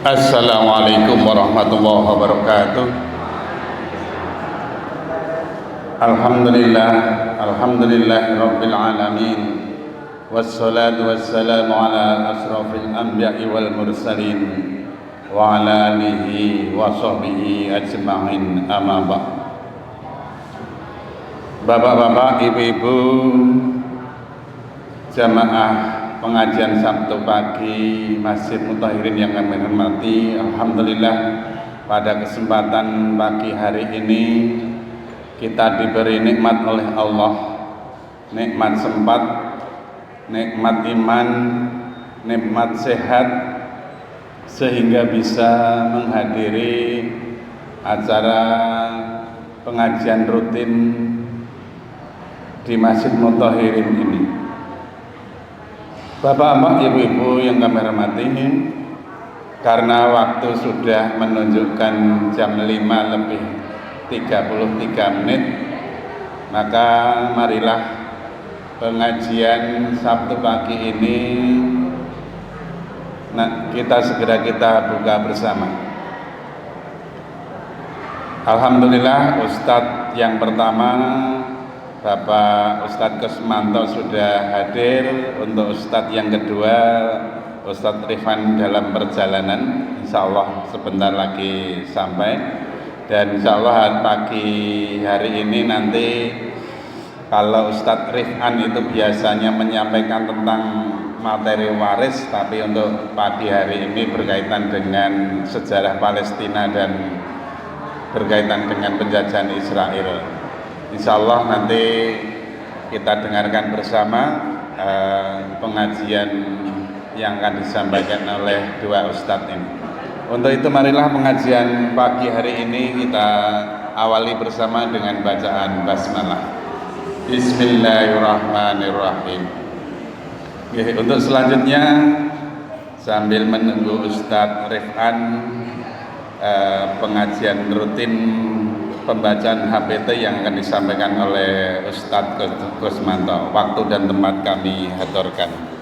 Assalamualaikum warahmatullahi wabarakatuh. Alhamdulillah, alhamdulillah rabbil alamin. Wassalatu wassalamu ala asrafil anbiya'i wal mursalin wa ala alihi wa sahbihi ajma'in, amma ba'd. Bapak-bapak, ibu-ibu, jamaah pengajian Sabtu pagi Masjid Muthahirin yang kami hormati, alhamdulillah pada kesempatan pagi hari ini kita diberi nikmat oleh Allah, nikmat sempat, nikmat iman, nikmat sehat, sehingga bisa menghadiri acara pengajian rutin di Masjid Muthahirin ini. Bapak-bapak, ibu-ibu yang kami hormati, karena waktu sudah menunjukkan jam 5:33, maka marilah pengajian Sabtu pagi ini kita buka bersama. Alhamdulillah, Ustadz yang pertama Bapak Ustadz Kusmanto sudah hadir. Untuk Ustadz yang kedua, Ustadz Rifan dalam perjalanan, insya Allah sebentar lagi sampai. Dan insya Allah pagi hari ini nanti, kalau Ustadz Rifan itu biasanya menyampaikan tentang materi waris, tapi untuk pagi hari ini berkaitan dengan sejarah Palestina dan berkaitan dengan penjajahan Israel. Insya Allah nanti kita dengarkan bersama pengajian yang akan disampaikan oleh dua ustadz ini. Untuk itu marilah pengajian pagi hari ini kita awali bersama dengan bacaan basmalah. Bismillahirrahmanirrahim. Untuk selanjutnya, sambil menunggu Ustadz Rifan, pengajian rutin pembacaan HPT yang akan disampaikan oleh Ustadz Kusmanto. Waktu dan tempat kami haturkan.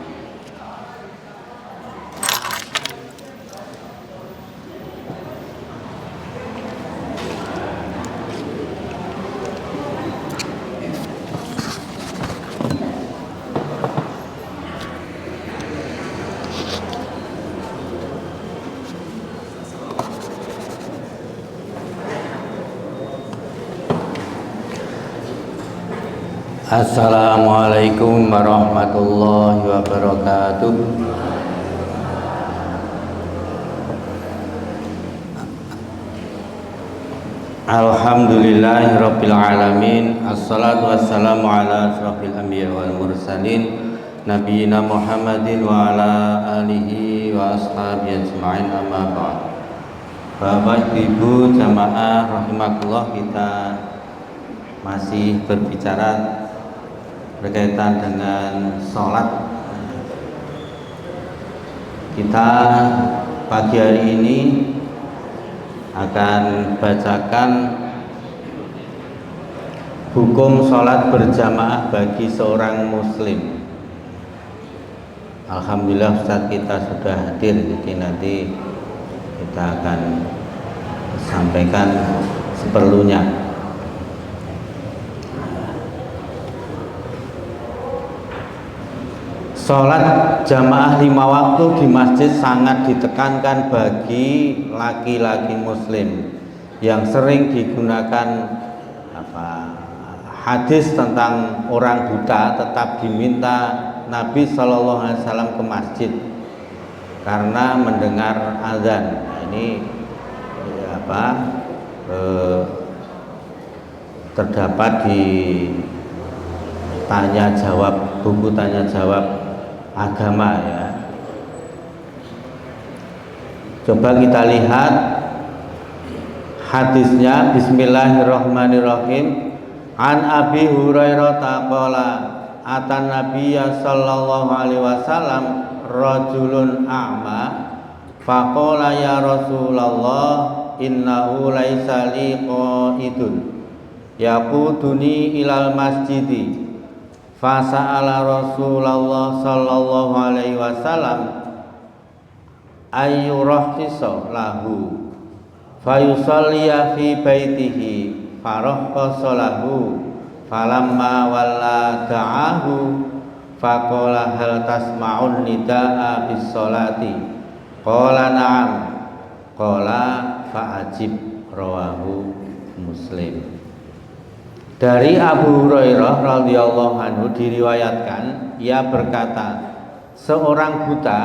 Assalamualaikum warahmatullahi wabarakatuh. Alhamdulillahi rabbil alamin. Assalatu wassalamu ala asrafil anbiya wal mursalin nabiyina Muhammadin wa ala alihi wa ashabihi ajma'in, amma ba'd. Bapak Ibu jamaah rahimakumullah, kita masih berbicara berkaitan dengan sholat. Kita pagi hari ini akan bacakan hukum sholat berjamaah bagi seorang muslim. Alhamdulillah Ustadz kita sudah hadir, jadi nanti kita akan sampaikan seperlunya. Sholat jamaah 5 waktu di masjid sangat ditekankan bagi laki-laki muslim, yang sering digunakan hadis tentang orang buta tetap diminta Nabi SAW ke masjid karena mendengar azan. Ini terdapat di buku tanya jawab agama ya. Coba kita lihat hadisnya. Bismillahirrahmanirrahim. An Abi Hurairah taqala atan Nabiyya sallallahu alaihi wasallam rajulun a'ma faqala ya Rasulullah innahu laisa li qaidun yaquduni ilal masjidi. Fasa'ala Rasulullah sallallahu alaihi wasallam ayyurahhisa lahu fayusalliya fi baitihi farahhasa lahu falamma walla da'ahu faqala hal tasma'un nidaa bis sholati qala na'am qala fa'ajib rawahu Muslim. Dari Abu Hurairah radhiyallahu anhu diriwayatkan ia berkata, seorang buta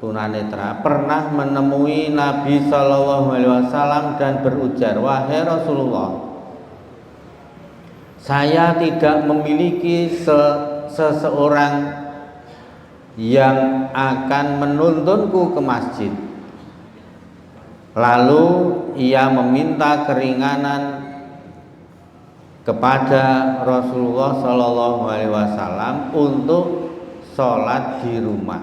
tunanetra pernah menemui Nabi Shallallahu Alaihi Wasallam dan berujar, wahai Rasulullah, saya tidak memiliki seseorang yang akan menuntunku ke masjid. Lalu ia meminta keringanan kepada Rasulullah Shallallahu Alaihi Wasallam untuk sholat di rumah.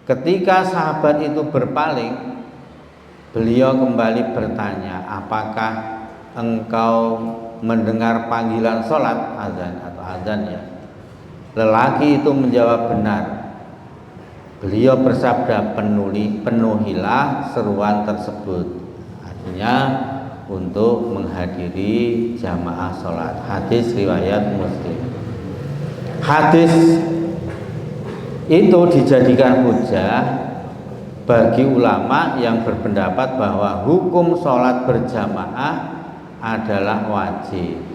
Ketika sahabat itu berpaling, beliau kembali bertanya, apakah engkau mendengar panggilan sholat, azan atau azan ya? Lelaki itu menjawab benar. Beliau bersabda, penuhilah seruan tersebut. Artinya untuk menghadiri jamaah sholat. Hadis riwayat Muslim. Hadis itu dijadikan hujah bagi ulama yang berpendapat bahwa hukum sholat berjamaah adalah wajib.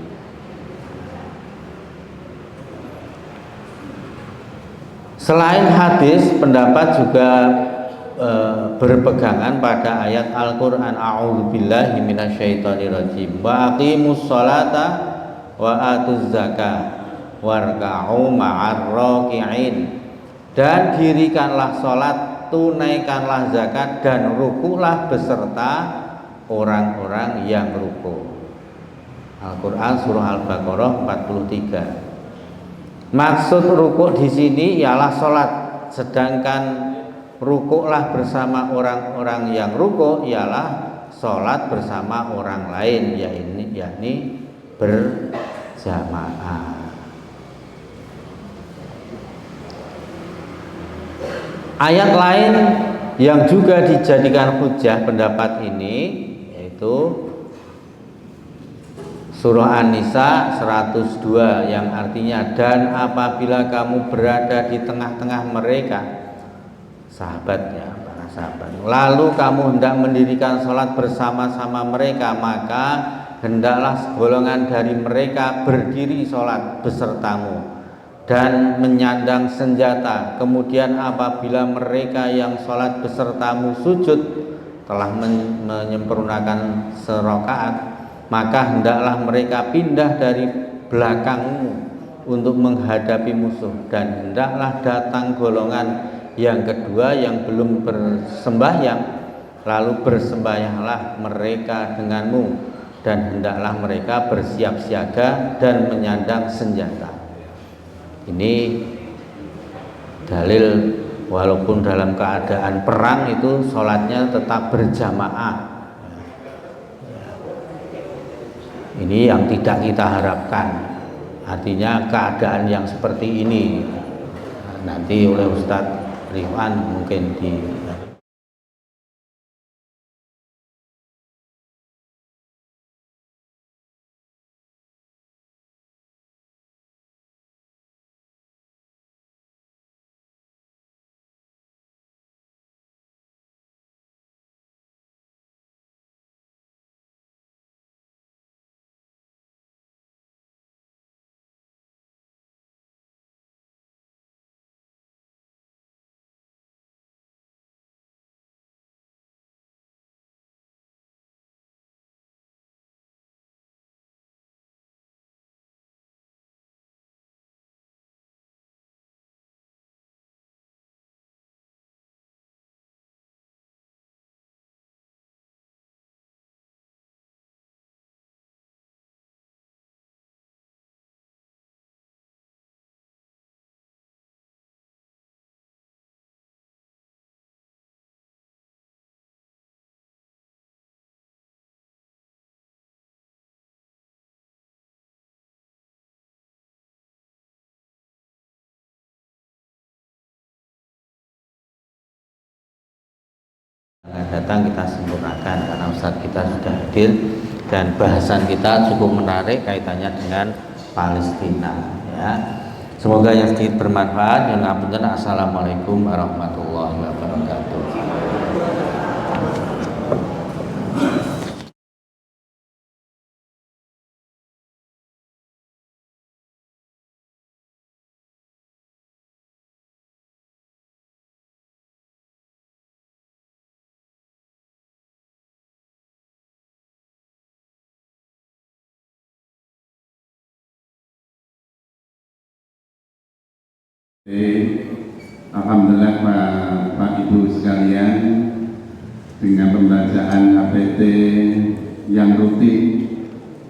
Selain hadis, pendapat juga berpegangan pada ayat Al-Quran, a'udzubillahi minasyaitonirrajim, wa aqimus sholata wa atuz zakah warka'u ma'ar raki'in, dan dirikanlah sholat, tunaikanlah zakat, dan rukulah beserta orang-orang yang ruku. Al-Quran surah Al-Baqarah 43. Maksud rukuk di sini ialah sholat, sedangkan rukuklah bersama orang-orang yang rukuk ialah sholat bersama orang lain, yakni berjamaah. Ayat lain yang juga dijadikan hujah pendapat ini yaitu Surah An-Nisa 102 yang artinya, dan apabila kamu berada di tengah-tengah mereka, sahabatnya, para sahabat, lalu kamu hendak mendirikan sholat bersama-sama mereka, maka hendaklah segolongan dari mereka berdiri sholat besertamu dan menyandang senjata. Kemudian apabila mereka yang sholat besertamu sujud telah menyempurnakan serakaat, maka hendaklah mereka pindah dari belakangmu untuk menghadapi musuh, dan hendaklah datang golongan yang kedua yang belum bersembahyang, lalu bersembahyanglah mereka denganmu, dan hendaklah mereka bersiap siaga dan menyandang senjata. Ini dalil walaupun dalam keadaan perang itu sholatnya tetap berjamaah. Ini yang tidak kita harapkan. Artinya keadaan yang seperti ini nanti oleh Ustadz Ridwan mungkin di akan datang kita sempurnakan karena Ustadz kita sudah hadir dan bahasan kita cukup menarik kaitannya dengan Palestina ya. Semoga yang sedikit bermanfaat. Yang ngapunten, assalamualaikum warahmatullahi wabarakatuh. Alhamdulillah Pak Ibu sekalian, dengan pembacaan HPT yang rutin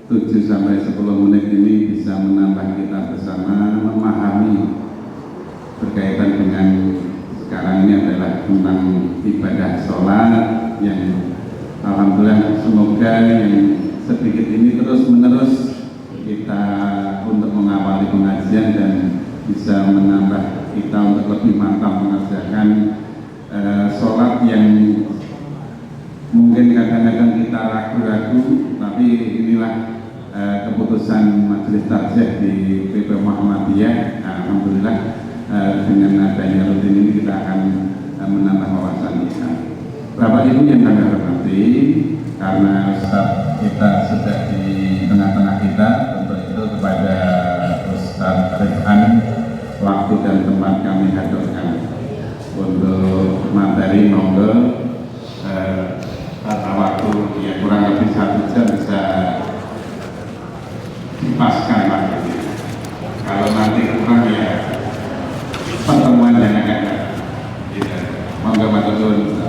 7-10 menit ini bisa menambah kita bersama memahami berkaitan dengan sekarang ini adalah tentang ibadah sholat yang alhamdulillah semoga yang sedikit ini terus menerus kita untuk mengawali pengajian dan bisa menambah kita untuk lebih mantap mengerjakan sholat yang mungkin kadang-kadang kita ragu-ragu, tapi inilah keputusan Majelis Tarjih di PP Muhammadiyah. Alhamdulillah dengan adanya rutin ini kita akan menambah wawasan kita. Bapak Ibu yang kami hormati, karena Ustaz kita sudah di tengah-tengah kita, untuk itu kepada Ustaz Rifan waktu dan tempat kami hadirkan untuk materi monggo tata waktu ya kurang lebih 1 jam bisa dipaskan waktu. Kalau nanti kurang ya pertemuan yang akan datang. Monggo matur nuwun.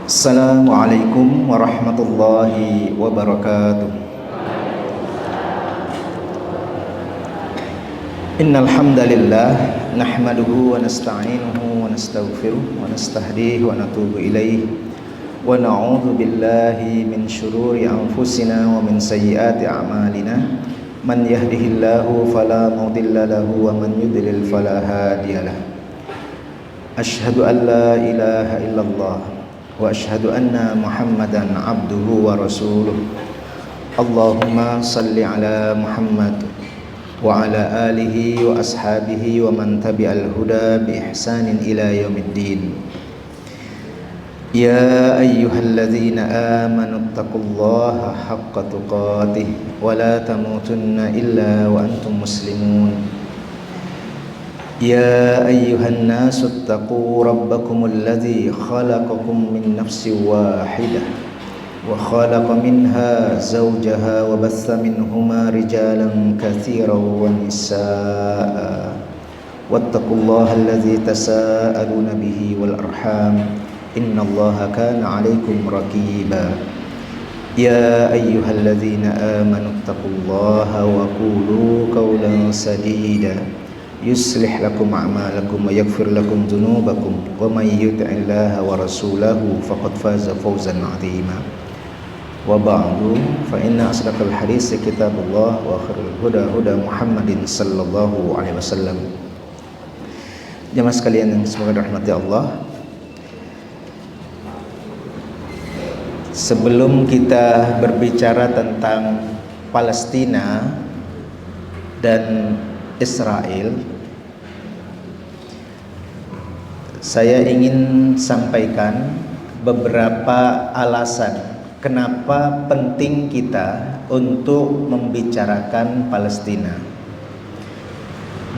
Assalamualaikum warahmatullahi wabarakatuh. Innal hamdalillah nahmaduhu wa nasta'inuhu wa nastaghfiruh wa nastahdihi wa natubu ilaihi wa na'udzu billahi min syururi anfusina wa min sayyiati a'malina. Man yahdihillahu fala mudilla lahu wa man yudlil fala hadiyalah. Ashhadu an la ilaha illallah wa ashhadu anna Muhammadan abduhu wa rasuluh. Allahumma salli ala Muhammad wa ala alihi wa ashabihi wa man tabi'al huda bi ihsanin ila yaumiddin. Ya ayyuhalladzina amanu taqullaha haqqa tuqatih wa la tamutunna illa wa antum muslimun. يا أيها الناس اتقوا ربكم الذي خلقكم من نفس واحدة وخلق منها زوجها وبث منهما رجالا كثيرا ونساء واتقوا الله الذي تساءلون به والأرحام إن الله كان عليكم رقيبا. يا أيها الذين آمنوا اتقوا الله وقولوا قولا سديدا يصلح لكم أعمالكم ويغفر لكم ذنوبكم ومن يطع الله ورسوله فقد فاز فوزا عظيما وبعد فإن أصدق الحديث كتاب الله وخير الهدى هدى محمد صلى الله عليه وسلم. Jemaah sekalian yang semoga dirahmati Allah, sebelum kita berbicara tentang Palestina dan Israel, saya ingin sampaikan beberapa alasan kenapa penting kita untuk membicarakan Palestina.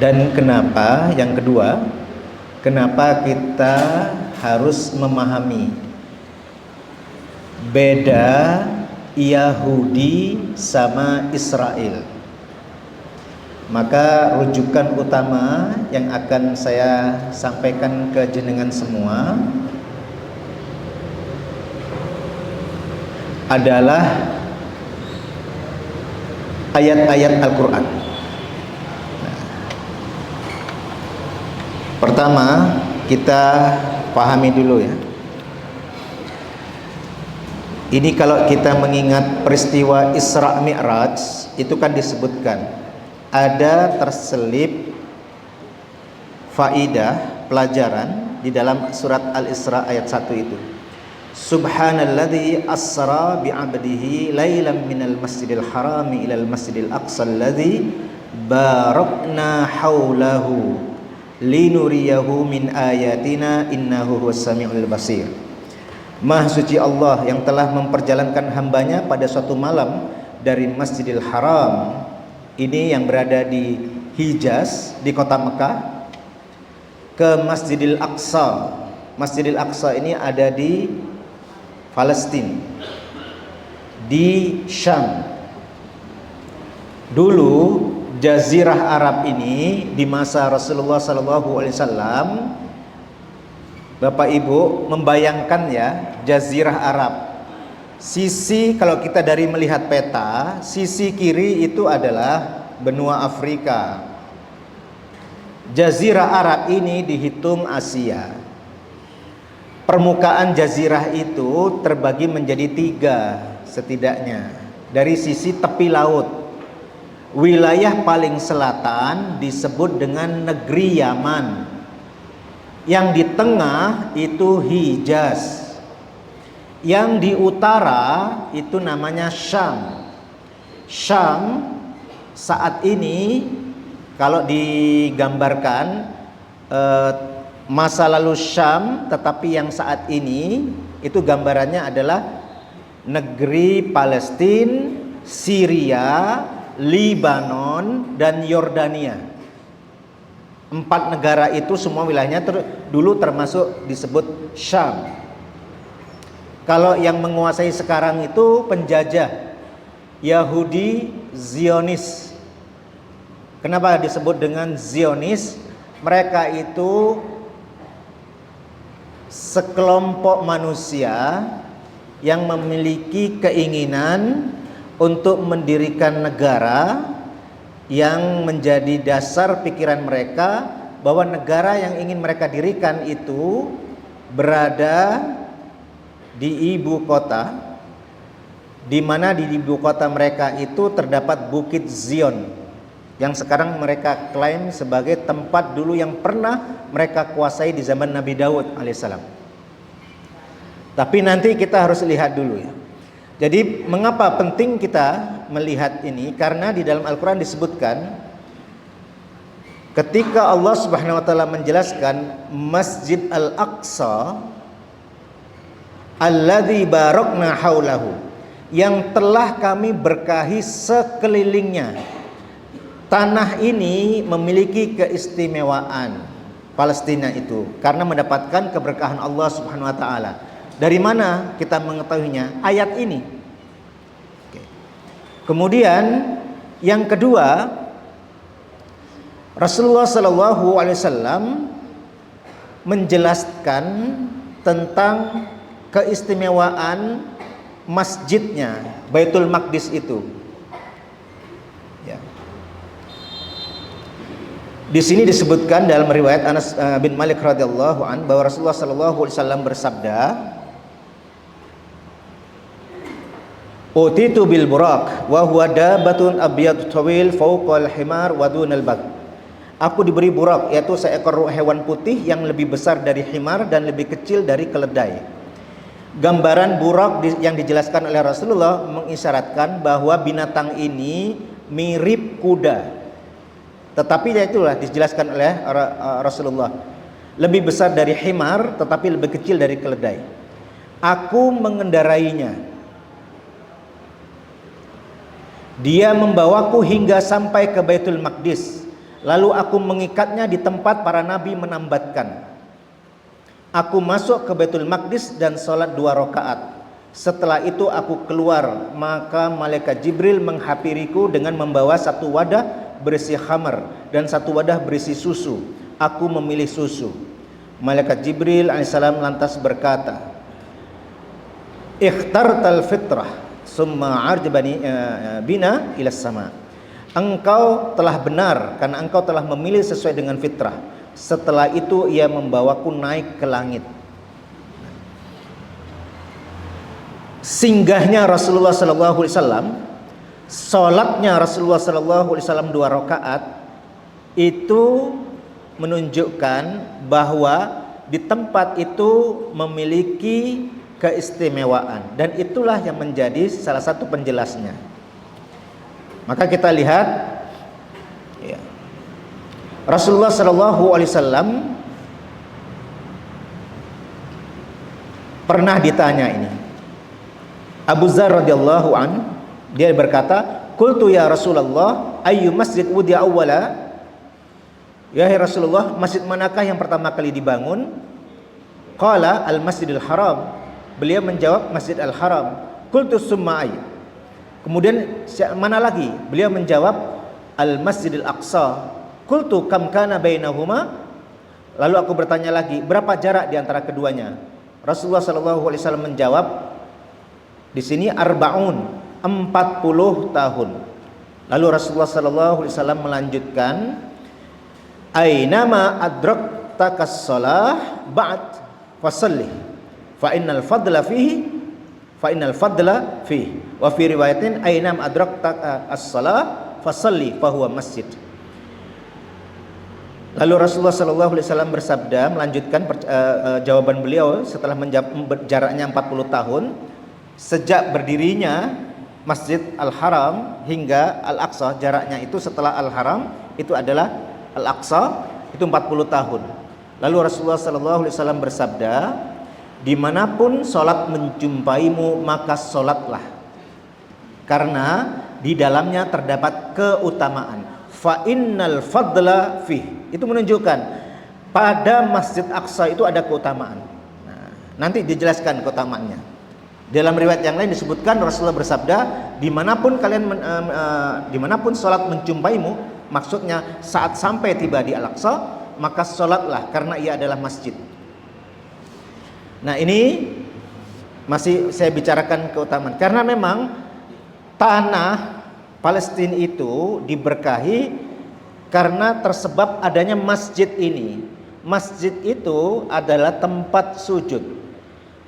Dan kenapa, yang kedua, kenapa kita harus memahami beda Yahudi sama Israel. Maka rujukan utama yang akan saya sampaikan ke jenengan semua adalah ayat-ayat Al-Quran. Pertama, kita pahami dulu ya. Ini kalau kita mengingat peristiwa Isra Mi'raj, itu kan disebutkan ada terselip faidah pelajaran di dalam surat Al-Isra ayat 1 itu. Subhanalladzi asra bi'abdihi lailan minal masjidil harami ilal masjidil aqsa alladzi barakna haulahu linuriyahu min ayatina innahu huwas samiul basir. Maha suci Allah yang telah memperjalankan hambanya pada suatu malam dari Masjidil Haram, ini yang berada di Hijaz, di kota Mekah, ke Masjidil Aqsa. Masjidil Aqsa ini ada di Palestina, di Syam. Dulu Jazirah Arab ini di masa Rasulullah SAW, Bapak Ibu membayangkan ya, Jazirah Arab. Sisi, kalau kita dari melihat peta, sisi kiri itu adalah benua Afrika. Jazirah Arab ini dihitung Asia. Permukaan jazirah itu terbagi menjadi 3 setidaknya. Dari sisi tepi laut, wilayah paling selatan disebut dengan negeri Yaman. Yang di tengah itu Hijaz. Yang di utara itu namanya Syam. Syam saat ini kalau digambarkan masa lalu Syam, tetapi yang saat ini itu gambarannya adalah negeri Palestina, Syria, Lebanon, dan Yordania. 4 negara itu semua wilayahnya dulu termasuk disebut Syam. Kalau yang menguasai sekarang itu penjajah Yahudi Zionis. Kenapa disebut dengan Zionis? Mereka itu sekelompok manusia yang memiliki keinginan untuk mendirikan negara yang menjadi dasar pikiran mereka bahwa negara yang ingin mereka dirikan itu berada di ibu kota, di mana di ibu kota mereka itu terdapat Bukit Zion yang sekarang mereka klaim sebagai tempat dulu yang pernah mereka kuasai di zaman Nabi Daud alaihissalam. Tapi nanti kita harus lihat dulu ya. Jadi mengapa penting kita melihat ini? Karena di dalam Al-Quran disebutkan ketika Allah Subhanahu wa taala menjelaskan Masjid Al-Aqsa alladzi barakna haulahu, yang telah kami berkahi sekelilingnya. Tanah ini memiliki keistimewaan, Palestina itu, karena mendapatkan keberkahan Allah Subhanahu wa taala. Dari mana kita mengetahuinya? Ayat ini. Oke. Kemudian yang kedua, Rasulullah SAW menjelaskan tentang keistimewaan masjidnya, Baitul Maqdis itu. Ya. Di sini disebutkan dalam riwayat Anas bin Malik radhiyallahu an bahwa Rasulullah sallallahu alaihi wasallam bersabda, "Utitu bil buraq wa huwa dabatun abyad tawil fawqal himar wa dunal bag." Aku diberi burak, yaitu seekor hewan putih yang lebih besar dari himar dan lebih kecil dari keledai. Gambaran burak yang dijelaskan oleh Rasulullah mengisyaratkan bahwa binatang ini mirip kuda. Tetapi itulah dijelaskan oleh Rasulullah, lebih besar dari himar tetapi lebih kecil dari keledai. Aku mengendarainya. Dia membawaku hingga sampai ke Baitul Maqdis. Lalu aku mengikatnya di tempat para nabi menambatkan. Aku masuk ke Baitul Maqdis dan sholat 2 rakaat. Setelah itu aku keluar, maka malaikat Jibril menghampiriku dengan membawa satu wadah berisi khamar dan satu wadah berisi susu. Aku memilih susu. Malaikat Jibril alaihissalam lantas berkata, "Ikhtartal fitrah, summa arjabani bina ila sama." Engkau telah benar karena engkau telah memilih sesuai dengan fitrah. Setelah itu ia membawaku naik ke langit. Singgahnya Rasulullah sallallahu alaihi wasallam, salatnya Rasulullah sallallahu alaihi wasallam 2 rakaat itu menunjukkan bahwa di tempat itu memiliki keistimewaan, dan itulah yang menjadi salah satu penjelasnya. Maka kita lihat ya, Rasulullah sallallahu alaihi wasallam pernah ditanya ini. Abu Dzar radhiyallahu an, dia berkata, "Qultu ya Rasulullah, ayyu masjid wudi'a awwala?" Ya Rasulullah, masjid manakah yang pertama kali dibangun? Qala al-Masjidil Haram. Beliau menjawab Masjid Al-Haram. Qultu summa ay. Kemudian mana lagi? Beliau menjawab Al-Masjidil Aqsa. Qultu kam kana bainahuma? Lalu aku bertanya lagi, berapa jarak di antara keduanya? Rasulullah sallallahu alaihi wasallam menjawab di sini 40 tahun. Lalu Rasulullah sallallahu alaihi wasallam melanjutkan, "Ainama adraktaka shalah ba'd fasalli fa innal fadla fihi wa fi riwayatin ainam adraktaka as-shalah fasalli fa huwa masjid." Lalu Rasulullah sallallahu alaihi wasallam bersabda, melanjutkan jawaban beliau setelah menjawab jaraknya 40 tahun sejak berdirinya Masjid Al-Haram hingga Al-Aqsa, jaraknya itu setelah Al-Haram itu adalah Al-Aqsa, itu 40 tahun. Lalu Rasulullah SAW bersabda, "Dimanapun sholat menjumpaimu maka sholatlah, karena di dalamnya terdapat keutamaan. Fa innal fadla fih." Itu menunjukkan pada Masjid Aqsa itu ada keutamaan. Nah, nanti dijelaskan keutamaannya. Dalam riwayat yang lain disebutkan Rasulullah bersabda, dimanapun sholat menjumpaimu, maksudnya saat sampai tiba di Al-Aqsa, maka sholatlah karena ia adalah masjid. Nah, ini masih saya bicarakan keutamaan, karena memang tanah Palestina itu diberkahi karena tersebab adanya masjid ini. Masjid itu adalah tempat sujud.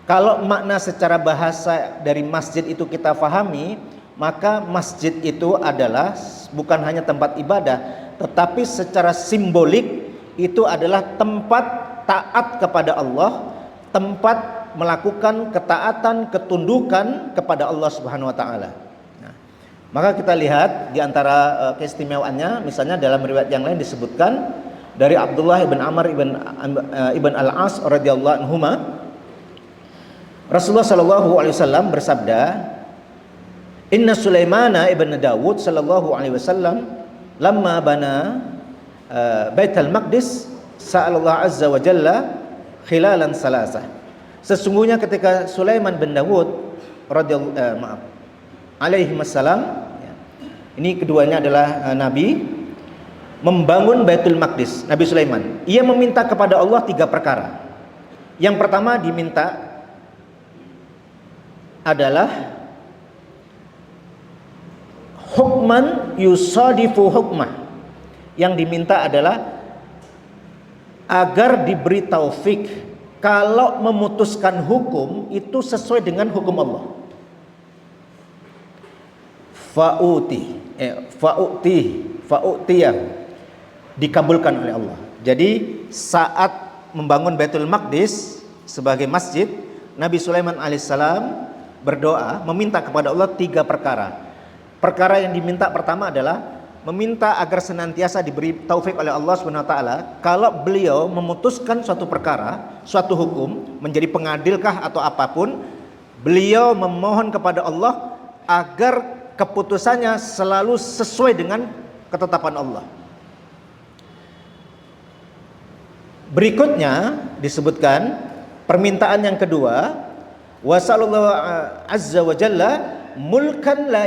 Kalau makna secara bahasa dari masjid itu kita fahami, maka masjid itu adalah bukan hanya tempat ibadah, tetapi secara simbolik itu adalah tempat taat kepada Allah, tempat melakukan ketaatan, ketundukan kepada Allah Subhanahu wa taala. Nah, maka kita lihat di antara keistimewaannya, misalnya dalam riwayat yang lain disebutkan dari Abdullah ibn Amr ibn Al-As radhiyallahu anhuma, Rasulullah sallallahu alaihi wasallam bersabda, "Inna Sulaimana ibn Dawud sallallahu alaihi wasallam lamma bana Baitul Maqdis sa'alallah azza wa jalla khilalan salasah." Sesungguhnya ketika Sulaiman bin Dawud alaihi wassalam, ini keduanya adalah nabi, membangun Baitul Maqdis, Nabi Sulaiman, ia meminta kepada Allah 3 perkara. Yang pertama diminta adalah hukman yusadifu hukmah, yang diminta adalah agar diberi taufik kalau memutuskan hukum itu sesuai dengan hukum Allah. Fa'utiyah dikabulkan oleh Allah. Jadi saat membangun Baitul Maqdis sebagai masjid, Nabi Sulaiman alaihissalam berdoa meminta kepada Allah 3 perkara. Perkara yang diminta pertama adalah meminta agar senantiasa diberi taufik oleh Allah Subhanahu wa taala kalau beliau memutuskan suatu perkara, suatu hukum, menjadi pengadilkah atau apapun, beliau memohon kepada Allah agar keputusannya selalu sesuai dengan ketetapan Allah. Berikutnya disebutkan permintaan yang kedua, wasallallahu azza wa jalla mulkan la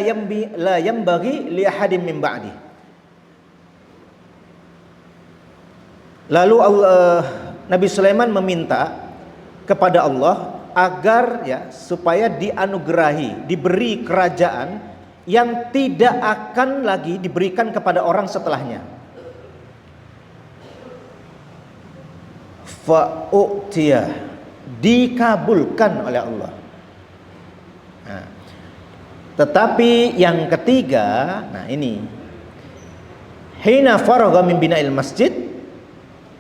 yambaghi li ahadin min ba'di. Lalu Nabi Sulaiman meminta kepada Allah agar supaya dianugerahi, diberi kerajaan yang tidak akan lagi diberikan kepada orang setelahnya. Fa'utiyah, dikabulkan oleh Allah. Nah, tetapi yang ketiga, nah ini, hina faragha min bina'il masjid.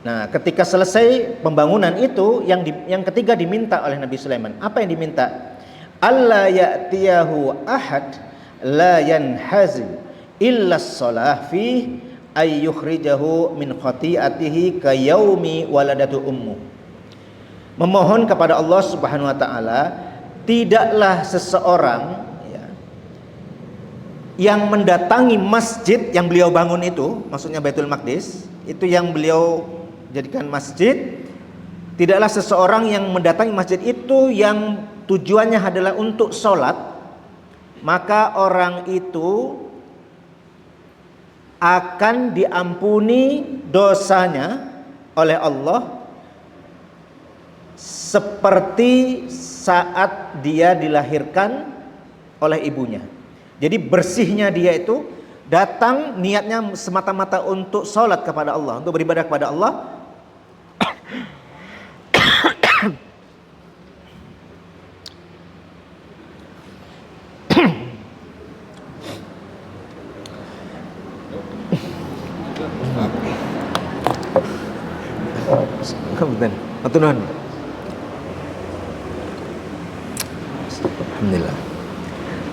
Nah, ketika selesai pembangunan itu, yang ketiga diminta oleh Nabi Sulaiman. Apa yang diminta? Alla ya'tiyahu ahad la yanhazil illa as-salah fi ay yukhrijahu min khati'atihi ka yaumi waladatu ummu. Memohon kepada Allah Subhanahu wa taala, tidaklah seseorang yang mendatangi masjid yang beliau bangun itu, maksudnya Baitul Maqdis, itu yang beliau jadikan masjid, tidaklah seseorang yang mendatangi masjid itu yang tujuannya adalah untuk sholat, maka orang itu akan diampuni dosanya oleh Allah seperti saat dia dilahirkan oleh ibunya. Jadi bersihnya dia itu datang niatnya semata-mata untuk sholat kepada Allah, untuk beribadah kepada Allah. Kemudian, alhamdulillah.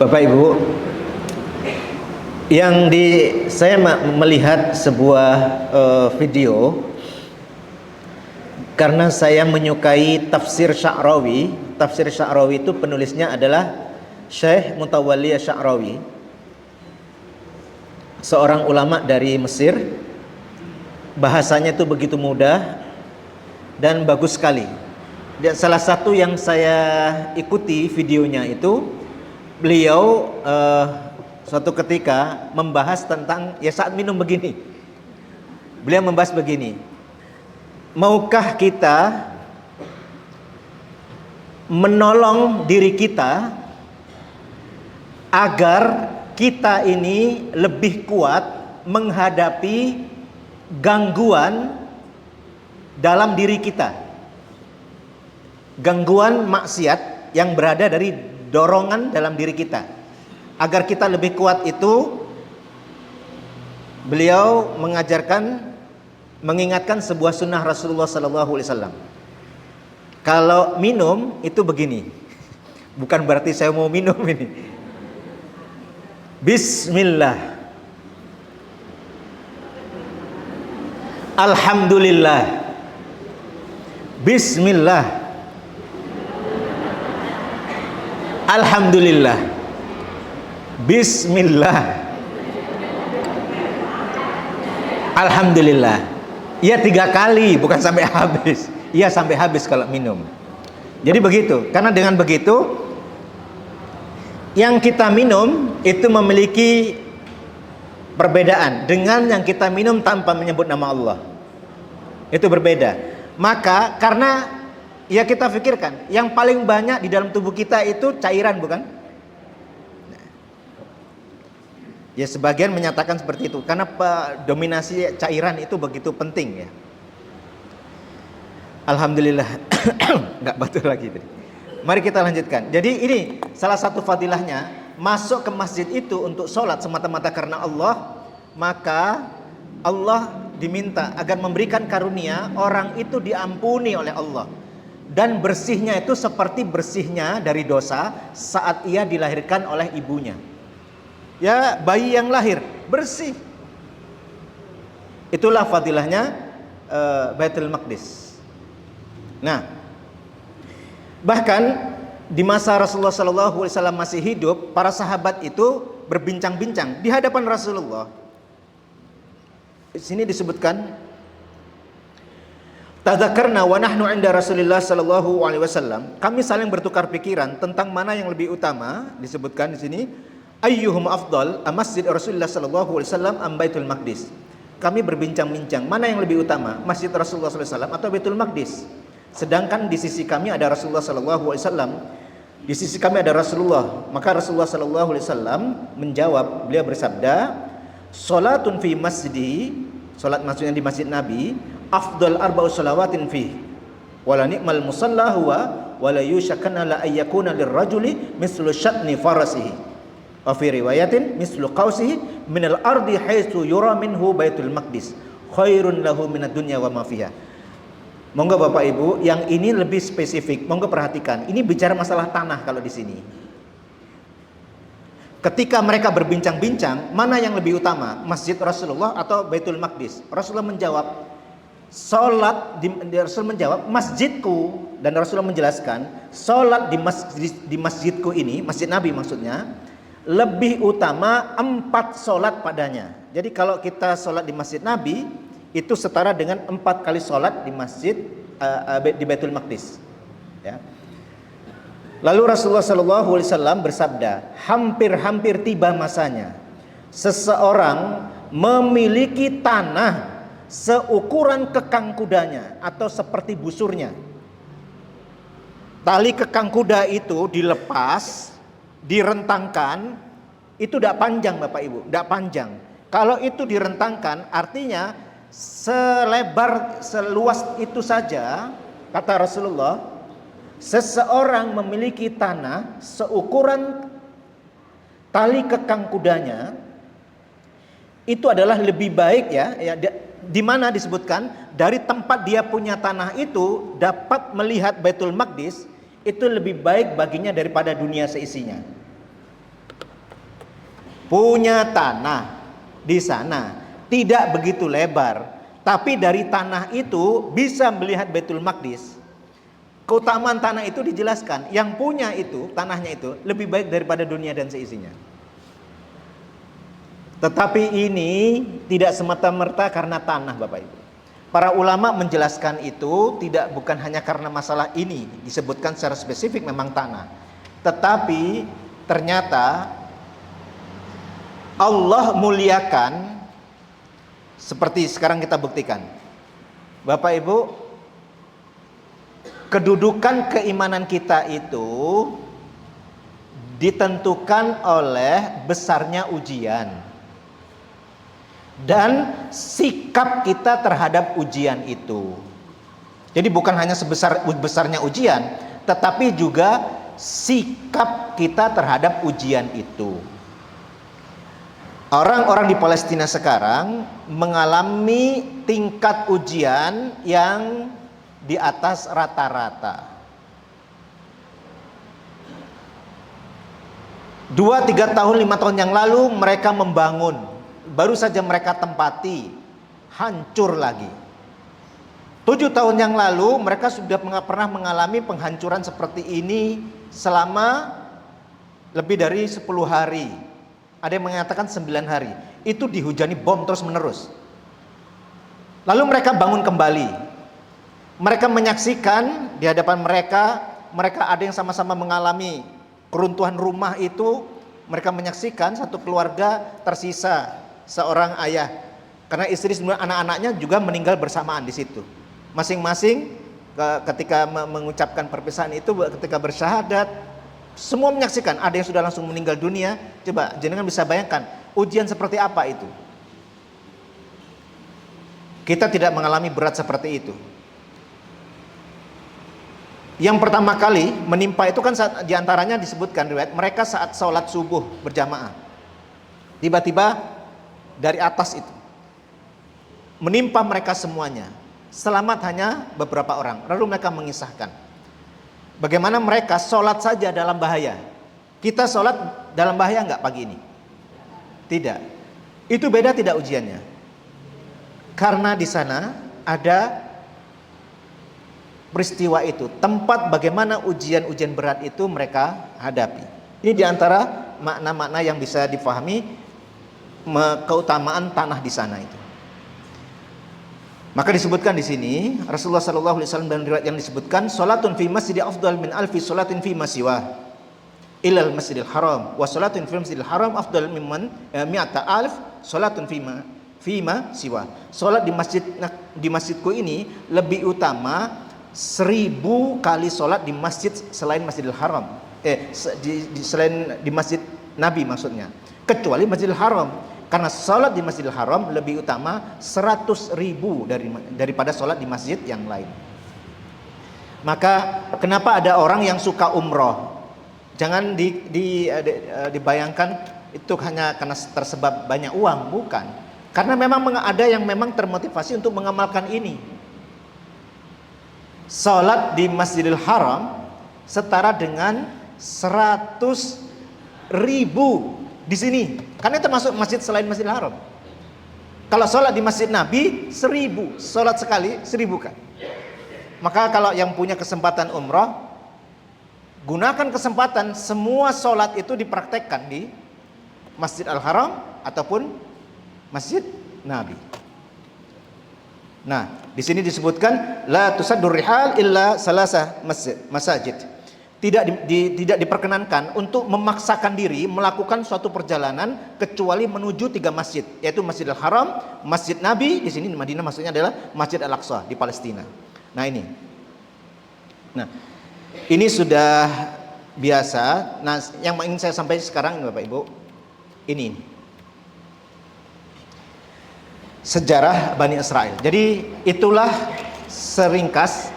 Bapak Ibu, saya melihat sebuah video karena saya menyukai tafsir Sya'rawi. Tafsir Sya'rawi itu penulisnya adalah Syekh Mutawalli Sya'rawi, seorang ulama dari Mesir. Bahasanya itu begitu mudah dan bagus sekali. Dan salah satu yang saya ikuti videonya itu, beliau suatu ketika membahas tentang saat minum begini. Beliau membahas begini, maukah kita menolong diri kita agar kita ini lebih kuat menghadapi gangguan dalam diri kita, gangguan maksiat yang berada dari dorongan dalam diri kita. Agar kita lebih kuat itu, beliau mengingatkan sebuah sunnah Rasulullah SAW. Kalau minum itu begini, bukan berarti saya mau minum ini. Bismillah, alhamdulillah, bismillah, alhamdulillah, bismillah, alhamdulillah. Ya 3 kali, bukan sampai habis. Ya sampai habis kalau minum. Jadi begitu. Karena dengan begitu, yang kita minum itu memiliki perbedaan dengan yang kita minum tanpa menyebut nama Allah. Itu berbeda. Maka karena kita pikirkan, yang paling banyak di dalam tubuh kita itu cairan, bukan? Ya sebagian menyatakan seperti itu karena dominasi cairan itu begitu penting ya. Alhamdulillah nggak batuk lagi tadi. Mari kita lanjutkan. Jadi ini salah satu fadilahnya, masuk ke masjid itu untuk sholat semata-mata karena Allah, maka Allah diminta agar memberikan karunia orang itu diampuni oleh Allah. Dan bersihnya itu seperti bersihnya dari dosa saat ia dilahirkan oleh ibunya. Ya, bayi yang lahir bersih. Itulah fadilahnya Baitul Maqdis. Nah, bahkan di masa Rasulullah SAW masih hidup, para sahabat itu berbincang-bincang di hadapan Rasulullah. Di sini disebutkan, tadzakarna wa nahnu 'inda Rasulillah sallallahu alaihi wasallam. Kami saling bertukar pikiran tentang mana yang lebih utama. Disebutkan di sini, ayyuhum afdal, masjid Rasulullah sallallahu alaihi wasallam am Baitul Maqdis. Kami berbincang-bincang mana yang lebih utama, Masjid Rasulullah sallallahu alaihi wasallam atau Baitul Maqdis. Sedangkan di sisi kami ada Rasulullah sallallahu alaihi wasallam, di sisi kami ada Rasulullah. Maka Rasulullah sallallahu alaihi wasallam menjawab, beliau bersabda, salatun fi masjidi, salat maksudnya di masjid Nabi, afdal arba'u salawatin fi wala ni'mal musalla huwa wala yushakana la ayyakuna lirrajuli mislu syatni farasihi wa fi riwayatin mislu qausihi minal ardi haitsu yura minhu Baitul Maqdis khairun lahu minad dunya wa ma fiha. Monggo Bapak Ibu, yang ini lebih spesifik, monggo perhatikan. Ini bicara masalah tanah kalau di sini. Ketika mereka berbincang-bincang, mana yang lebih utama, Masjid Rasulullah atau Baitul Maqdis? Rasulullah menjawab, Rasul menjawab, masjidku, dan Rasulullah menjelaskan, sholat di masjidku ini, masjid Nabi maksudnya, lebih utama 4 sholat padanya. Jadi kalau kita sholat di masjid Nabi, itu setara dengan 4 kali sholat di masjid di Baitul Maqdis. Ya. Lalu Rasulullah SAW bersabda, hampir-hampir tiba masanya seseorang memiliki tanah seukuran kekang kudanya atau seperti busurnya. Tali kekang kuda itu dilepas, direntangkan, itu tidak panjang Bapak Ibu, tidak panjang. Kalau itu direntangkan artinya seluas itu saja, kata Rasulullah, seseorang memiliki tanah seukuran tali kekang kudanya, itu adalah lebih baik ya di mana disebutkan dari tempat dia punya tanah itu dapat melihat Baitul Maqdis, itu lebih baik baginya daripada dunia seisinya. Punya tanah di sana tidak begitu lebar, tapi dari tanah itu bisa melihat Baitul Maqdis. Keutamaan tanah itu dijelaskan, yang punya itu, tanahnya itu lebih baik daripada dunia dan seisinya. Tetapi ini tidak semata-merta karena tanah Bapak Ibu. Para ulama menjelaskan itu bukan hanya karena masalah ini, disebutkan secara spesifik memang tanah. Tetapi ternyata Allah muliakan, seperti sekarang kita buktikan. Bapak Ibu, kedudukan keimanan kita itu ditentukan oleh besarnya ujian dan sikap kita terhadap ujian itu. Jadi bukan hanya besarnya ujian, tetapi juga sikap kita terhadap ujian itu. Orang-orang di Palestina sekarang mengalami tingkat ujian yang di atas rata-rata. 2-3 tahun, 5 tahun yang lalu mereka membangun, baru saja mereka tempati, hancur lagi. 7 tahun yang lalu mereka sudah pernah mengalami penghancuran seperti ini selama lebih dari 10 hari. Ada yang mengatakan 9 hari. Itu dihujani bom terus menerus. Lalu mereka bangun kembali. Mereka menyaksikan di hadapan mereka ada yang sama-sama mengalami keruntuhan rumah itu. Mereka menyaksikan satu keluarga tersisa seorang ayah, karena istri dan anak-anaknya juga meninggal bersamaan di situ. Masing-masing ketika mengucapkan perpisahan itu, ketika bersyahadat, semua menyaksikan. Ada yang sudah langsung meninggal dunia. Coba jenengan bisa bayangkan, Ujian seperti apa itu? Kita tidak mengalami berat seperti itu. Yang pertama kali menimpa itu kan saat, diantaranya disebutkan riwayat mereka saat sholat subuh berjamaah. Tiba-tiba dari atas itu menimpa mereka semuanya. Selamat hanya beberapa orang. Lalu mereka mengisahkan bagaimana mereka sholat saja dalam bahaya. Kita sholat dalam bahaya enggak pagi ini? Tidak. Itu beda tidak ujiannya? Karena di sana ada peristiwa itu, tempat bagaimana ujian-ujian berat itu mereka hadapi. Ini diantara makna-makna yang bisa difahami keutamaan tanah di sana itu. Maka disebutkan di sini Rasulullah sallallahu alaihi wasallam dan riwayat yang disebutkan salatun fi masjidi afdal min alfi salatin fi masiwa ilal masjidil haram wa salatun fi masjidil haram afdal mimman mi'ata alf salatun fima siwa. Salat di masjidku ini lebih utama 1000 kali salat di masjid selain Masjidil Haram. Selain di masjid Nabi maksudnya. Kecuali Masjidil Haram. Karena salat di Masjidil Haram lebih utama 100.000 daripada salat di masjid yang lain. Maka kenapa ada orang yang suka umroh? Jangan dibayangkan itu hanya karena tersebab banyak uang, bukan. Karena memang ada yang memang termotivasi untuk mengamalkan ini. Salat di Masjidil Haram setara dengan 100.000 di sini. Karena termasuk masjid selain Masjidil Haram. Kalau salat di Masjid Nabi 1000, salat sekali 1000 kan. Maka kalau yang punya kesempatan umrah, gunakan kesempatan semua salat itu dipraktekkan di Masjid Al-Haram ataupun Masjid Nabi. Nah, di sini disebutkan la tusaddur rihal illa salasa masajid. Tidak diperkenankan untuk memaksakan diri melakukan suatu perjalanan kecuali menuju 3 masjid, yaitu Masjidil Haram, Masjid Nabi di sini di Madinah maksudnya adalah Masjid Al-Aqsa di Palestina. Nah, ini sudah biasa. Nah, yang ingin saya sampaikan sekarang Bapak Ibu, ini sejarah Bani Israel. Jadi itulah saya ringkas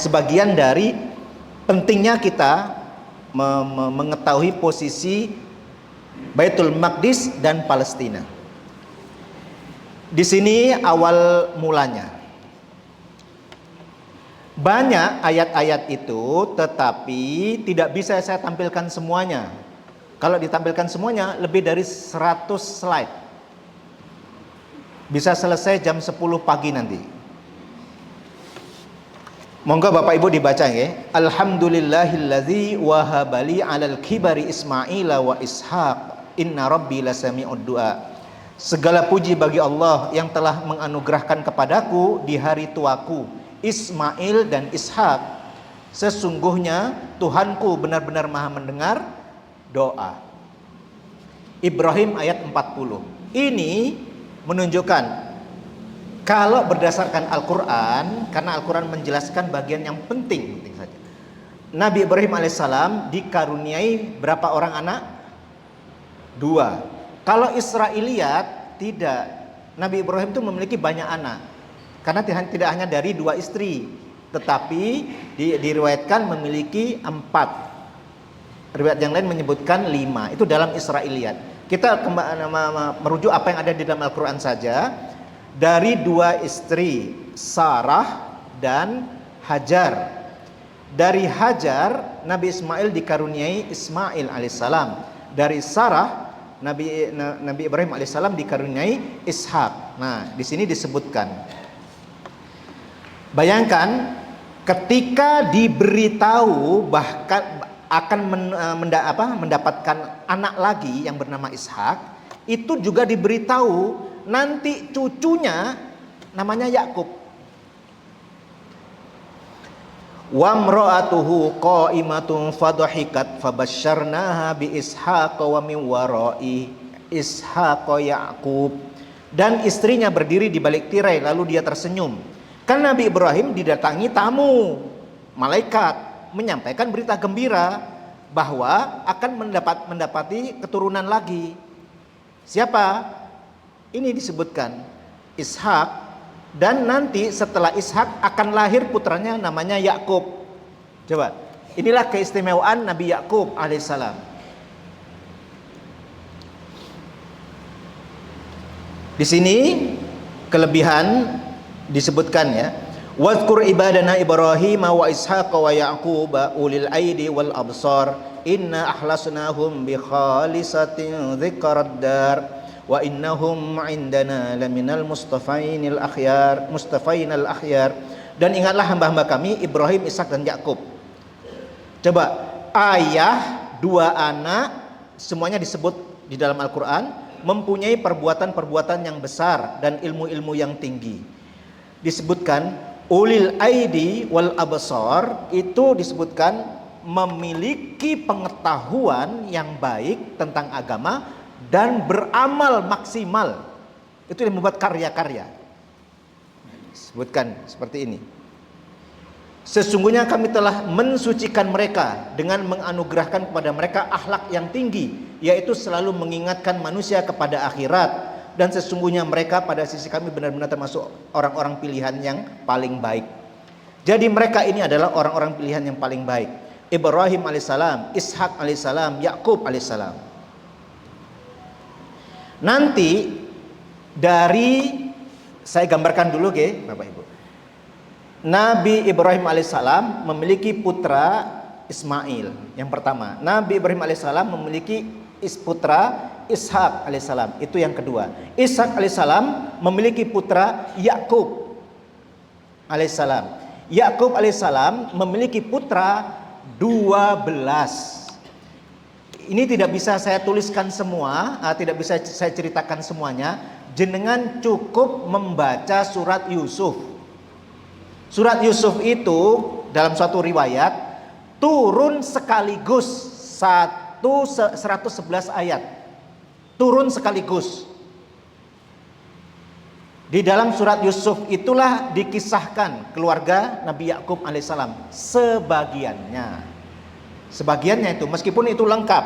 sebagian dari pentingnya kita mengetahui posisi Baitul Maqdis dan Palestina. Di sini awal mulanya. Banyak ayat-ayat itu, tetapi tidak bisa saya tampilkan semuanya. Kalau ditampilkan semuanya lebih dari 100 slide. Bisa selesai jam 10 pagi nanti. Monggo Bapak Ibu dibaca ya. Alhamdulillahillazi wahabali 'alal kibari Ismaila wa Ishaq. Inna rabbi lasami'ud du'a. Segala puji bagi Allah yang telah menganugerahkan kepadaku di hari tuaku Ismail dan Ishak. Sesungguhnya Tuhanku benar-benar Maha mendengar doa. Ibrahim ayat 40. Ini menunjukkan kalau berdasarkan Al-Quran, karena Al-Quran menjelaskan bagian yang penting saja. Nabi Ibrahim alaihissalam dikaruniai berapa orang anak? 2. Kalau Israiliyat tidak. Nabi Ibrahim itu memiliki banyak anak. Karena tidak hanya dari 2 istri, tetapi diriwayatkan memiliki 4. Riwayat yang lain menyebutkan 5. Itu dalam Israiliyat. Kita merujuk apa yang ada di dalam Al-Quran saja. Dari 2 istri, Sarah dan Hajar. Dari Hajar, Nabi Ismail dikaruniai Ismail alaihissalam. Dari Sarah, Nabi Ibrahim alaihissalam dikaruniai Ishak. Nah, di sini disebutkan. Bayangkan ketika diberitahu bahkan akan mendapatkan anak lagi yang bernama Ishak, itu juga diberitahu nanti cucunya namanya Yakub. Wa imra'atuhu qa'imatun fadhahikat fabasyarnaha bi Ishaq wa min wara'i Ishaq Yaqub. Dan istrinya berdiri di balik tirai lalu dia tersenyum. Kan Nabi Ibrahim didatangi tamu malaikat menyampaikan berita gembira bahwa akan mendapati keturunan lagi. Siapa? Ini disebutkan Ishak, dan nanti setelah Ishak akan lahir putranya namanya Yakub. Coba, inilah keistimewaan Nabi Yakub alaihissalam. Di sini kelebihan disebutkan ya. Wadhkur ibadana Ibrahim wa Ishaq wa Yaqub ulil aidi wal absar inna ahlasnahum bi khalisatin dzikrad dar wa innahum indana laminal mustafainil akhyar. Dan ingatlah hamba-hamba kami Ibrahim, Ishak dan Yakub. Coba, ayah, dua anak, semuanya disebut di dalam Al-Quran, mempunyai perbuatan-perbuatan yang besar dan ilmu-ilmu yang tinggi. Disebutkan ulil aidi wal absar, itu disebutkan memiliki pengetahuan yang baik tentang agama dan beramal maksimal. Itu yang membuat karya-karya. Sebutkan seperti ini. Sesungguhnya kami telah mensucikan mereka dengan menganugerahkan kepada mereka akhlak yang tinggi, yaitu selalu mengingatkan manusia kepada akhirat. Dan sesungguhnya mereka pada sisi kami benar-benar termasuk orang-orang pilihan yang paling baik. Jadi mereka ini adalah orang-orang pilihan yang paling baik. Ibrahim alaihissalam, Ishak alaihissalam, Yakub alaihissalam. Nanti dari, saya gambarkan dulu Bapak Ibu. Nabi Ibrahim alaihissalam memiliki putra Ismail, yang pertama. Nabi Ibrahim alaihissalam memiliki putra Ishak alaihissalam, itu yang kedua. Ishak alaihissalam memiliki putra Yakub alaihissalam. Yakub alaihissalam memiliki putra 12. Ini tidak bisa saya tuliskan semua, tidak bisa saya ceritakan semuanya. Jenengan cukup membaca surat Yusuf. Surat Yusuf itu dalam suatu riwayat turun sekaligus 111 ayat. Turun sekaligus. Di dalam surat Yusuf itulah dikisahkan keluarga Nabi Yakub alaihissalam sebagiannya. Sebagiannya itu, meskipun itu lengkap,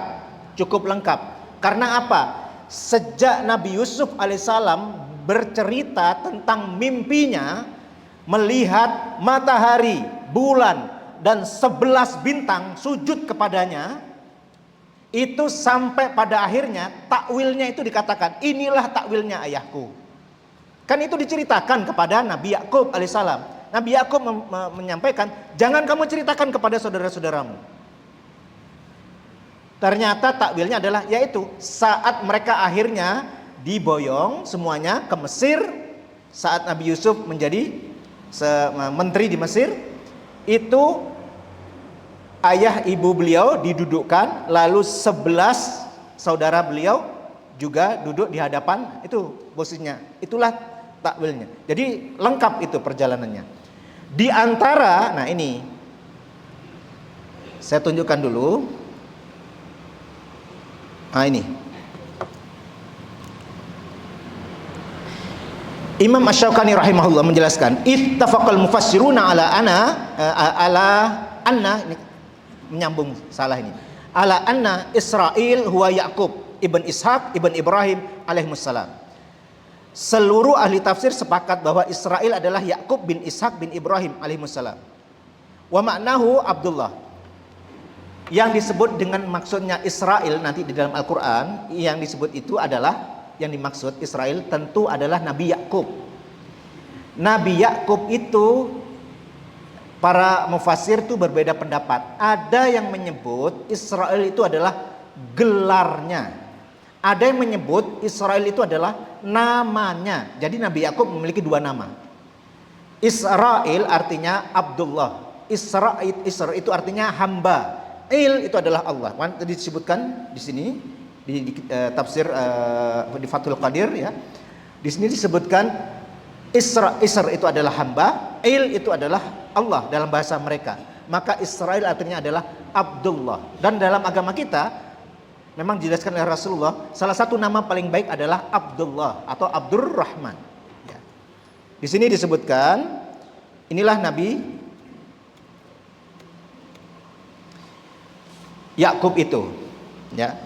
cukup lengkap. Karena apa? Sejak Nabi Yusuf alaihissalam bercerita tentang mimpinya melihat matahari, bulan, dan 11 bintang sujud kepadanya, itu sampai pada akhirnya takwilnya itu dikatakan, inilah takwilnya ayahku. Kan itu diceritakan kepada Nabi Yakub alaihissalam. Nabi Yakub menyampaikan, jangan kamu ceritakan kepada saudara-saudaramu. Ternyata takwilnya adalah, yaitu saat mereka akhirnya diboyong semuanya ke Mesir, saat Nabi Yusuf menjadi menteri di Mesir, itu ayah ibu beliau didudukkan, lalu 11 saudara beliau juga duduk di hadapan, itu posisinya. Itulah takwilnya. Jadi lengkap itu perjalanannya. Di antara, nah ini saya tunjukkan dulu. Nah ini Imam Asy-Syaukani rahimahullah menjelaskan, ittafaqal mufassiruna ala anna ini menyambung salah ini. Ala anna Israil huwa Yakub ibn Ishaq ibn Ibrahim alaihissalam. Seluruh ahli tafsir sepakat bahwa Israil adalah Yakub bin Ishaq bin Ibrahim alaihissalam. Wa maknahu Abdullah. Yang disebut dengan maksudnya Israel nanti di dalam Al-Quran, yang disebut itu adalah, yang dimaksud Israel tentu adalah Nabi Yakub. Nabi Yakub itu para mufassir itu berbeda pendapat. Ada yang menyebut Israel itu adalah gelarnya. Ada yang menyebut Israel itu adalah namanya. Jadi Nabi Yakub memiliki dua nama. Israel artinya Abdullah. Isra itu artinya hamba. Il itu adalah Allah. Tadi disebutkan di sini di tafsir di Fathul Qadir ya. Di sini disebutkan Isra itu adalah hamba, Il itu adalah Allah dalam bahasa mereka. Maka Israel artinya adalah Abdullah. Dan dalam agama kita memang dijelaskan oleh Rasulullah, salah satu nama paling baik adalah Abdullah atau Abdurrahman. Ya. Di sini disebutkan inilah Nabi Yakub itu, ya.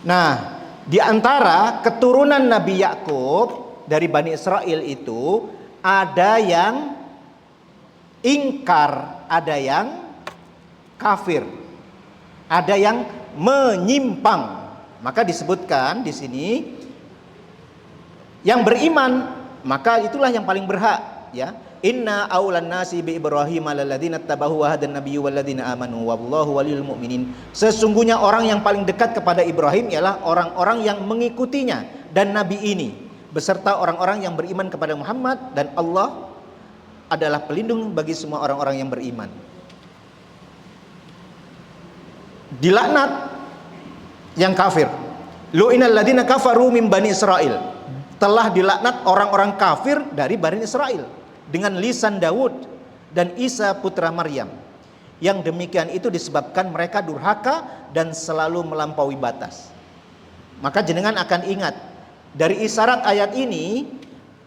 Nah, Di antara keturunan Nabi Yakub dari Bani Israel itu ada yang ingkar, ada yang kafir, ada yang menyimpang. Maka disebutkan di sini yang beriman, maka itulah yang paling berhak, ya. Inna aulan nasi bi Ibrahim alladzina tabahu wa hadan nabiyyu walladzina amanu wallahu waliyul mu'minin. Sesungguhnya orang yang paling dekat kepada Ibrahim ialah orang-orang yang mengikutinya dan nabi ini beserta orang-orang yang beriman kepada Muhammad, dan Allah adalah pelindung bagi semua orang-orang yang beriman. Dilaknat yang kafir. Lu'inal ladzina kafaru min bani Israil. Telah dilaknat orang-orang kafir dari Bani Israel dengan lisan Daud dan Isa putra Maryam. Yang demikian itu disebabkan mereka durhaka dan selalu melampaui batas. Maka jenengan akan ingat, dari isyarat ayat ini,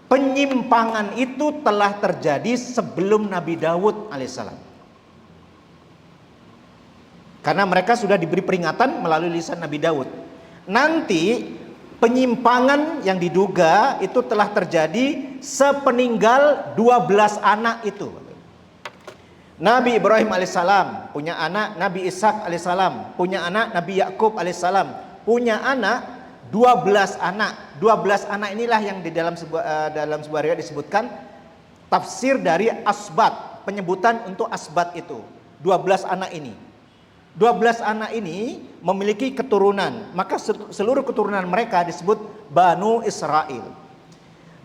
penyimpangan itu telah terjadi sebelum Nabi Daud alaihissalam. Karena mereka sudah diberi peringatan melalui lisan Nabi Daud. Nanti penyimpangan yang diduga itu telah terjadi sepeninggal 12 anak itu. Nabi Ibrahim alaihissalam punya anak Nabi Ishak alaihissalam, punya anak Nabi Yakub alaihissalam, punya anak 12 anak. 12 anak inilah yang di dalam sebuah riwayat disebutkan tafsir dari asbat, penyebutan untuk asbat itu. 12 anak ini. 12 anak ini memiliki keturunan, maka seluruh keturunan mereka disebut Banu Israel.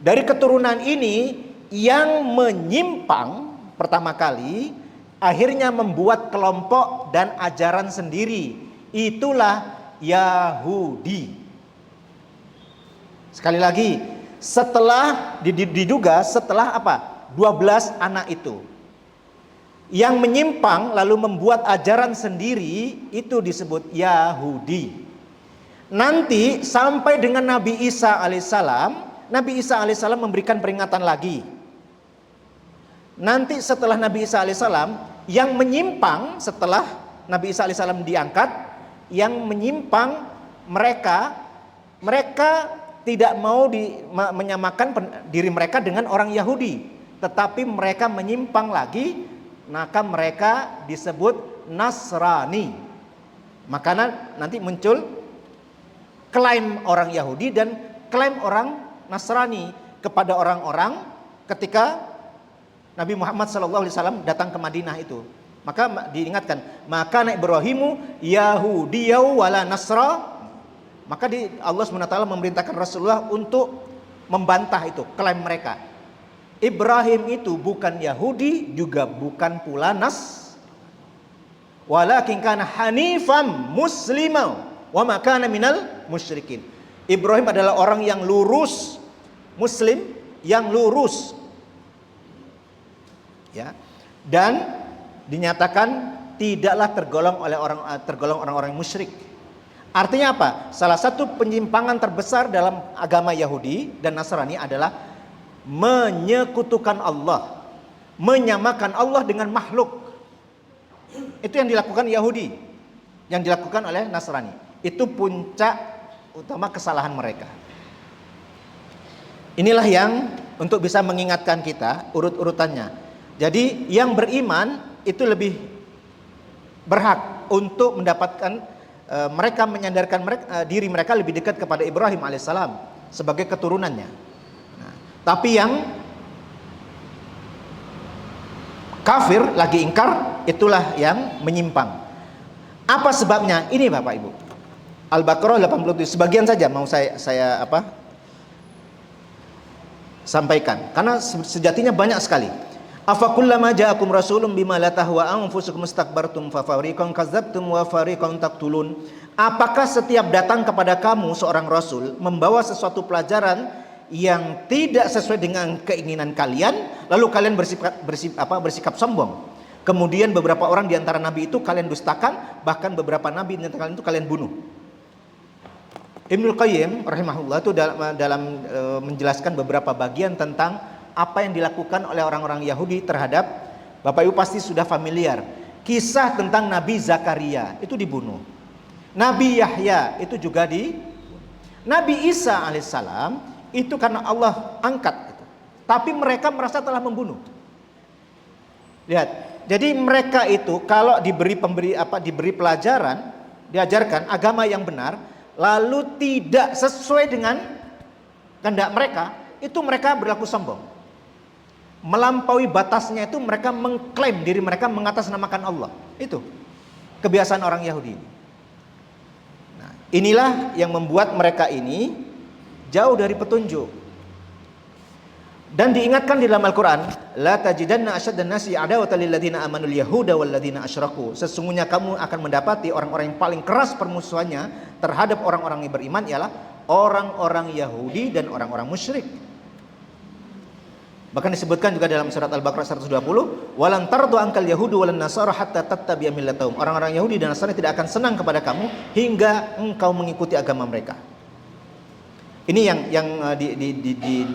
Dari keturunan ini yang menyimpang pertama kali akhirnya membuat kelompok dan ajaran sendiri, itulah Yahudi. Sekali lagi, setelah diduga setelah apa? 12 anak itu yang menyimpang lalu membuat ajaran sendiri, itu disebut Yahudi. Nanti sampai dengan Nabi Isa alaihissalam, Nabi Isa alaihissalam memberikan peringatan lagi. Nanti setelah Nabi Isa alaihissalam, yang menyimpang setelah Nabi Isa alaihissalam diangkat, yang menyimpang mereka tidak mau menyamakan diri mereka dengan orang Yahudi, tetapi mereka menyimpang lagi. Maka mereka disebut Nasrani. Maka nanti muncul klaim orang Yahudi dan klaim orang Nasrani kepada orang-orang ketika Nabi Muhammad SAW datang ke Madinah itu. Maka diingatkan, maka Ibrahimu Yahudiyau wala Nasra. Maka Allah SWT memerintahkan Rasulullah untuk membantah itu klaim mereka. Ibrahim itu bukan Yahudi, juga bukan pula walakin kana hanifam muslimau wa ma kana minal musyrikin. Ibrahim adalah orang yang lurus, muslim yang lurus, ya, dan dinyatakan tidaklah tergolong orang-orang musyrik. Artinya apa? Salah satu penyimpangan terbesar dalam agama Yahudi dan Nasrani adalah menyekutukan Allah, menyamakan Allah dengan makhluk. Itu yang dilakukan Yahudi, yang dilakukan oleh Nasrani. Itu puncak utama kesalahan mereka. Inilah yang untuk bisa mengingatkan kita urut-urutannya. Jadi yang beriman itu lebih berhak untuk mendapatkan, mereka menyandarkan diri mereka lebih dekat kepada Ibrahim alaihissalam sebagai keturunannya. Tapi yang kafir lagi ingkar, itulah yang menyimpang. Apa sebabnya? Ini Bapak Ibu, Al-Baqarah 87. Sebagian saja mau saya sampaikan, karena sejatinya banyak sekali. Afakullama ja'akum rasulun bima la tahwa anfusukum istakbartum fa fariqan kadzabtum wa fariqan taqtulun. Apakah setiap datang kepada kamu seorang rasul membawa sesuatu pelajaran yang tidak sesuai dengan keinginan kalian, lalu kalian bersikap sombong. Kemudian beberapa orang di antara nabi itu kalian dustakan, bahkan beberapa nabi di antara kalian itu kalian bunuh. Ibnul Qayyim rahimahullah itu dalam menjelaskan beberapa bagian tentang apa yang dilakukan oleh orang-orang Yahudi terhadap, Bapak Ibu pasti sudah familiar, kisah tentang Nabi Zakaria itu dibunuh, Nabi Yahya itu juga Nabi Isa alaihissalam itu karena Allah angkat itu. Tapi mereka merasa telah membunuh. Lihat, jadi mereka itu kalau diberi pelajaran, diajarkan agama yang benar, lalu tidak sesuai dengan kehendak mereka, itu mereka berlaku sombong. Melampaui batasnya itu mereka mengklaim diri mereka mengatasnamakan Allah. Itu kebiasaan orang Yahudi. Nah, inilah yang membuat mereka ini jauh dari petunjuk. Dan diingatkan di dalam Al-Quran, la tajidanna asyaddan nasi adawatan lil ladzina amanul yahuda wal ladzina asyraku. Sesungguhnya kamu akan mendapati orang-orang yang paling keras permusuhannya terhadap orang-orang yang beriman ialah orang-orang Yahudi dan orang-orang musyrik. Bahkan disebutkan juga dalam surat Al-Baqarah 120, walan tardu ankal yahudu walan nasara hatta tattabi'a millatahum. Orang-orang Yahudi dan Nasrani tidak akan senang kepada kamu hingga engkau mengikuti agama mereka. Ini yang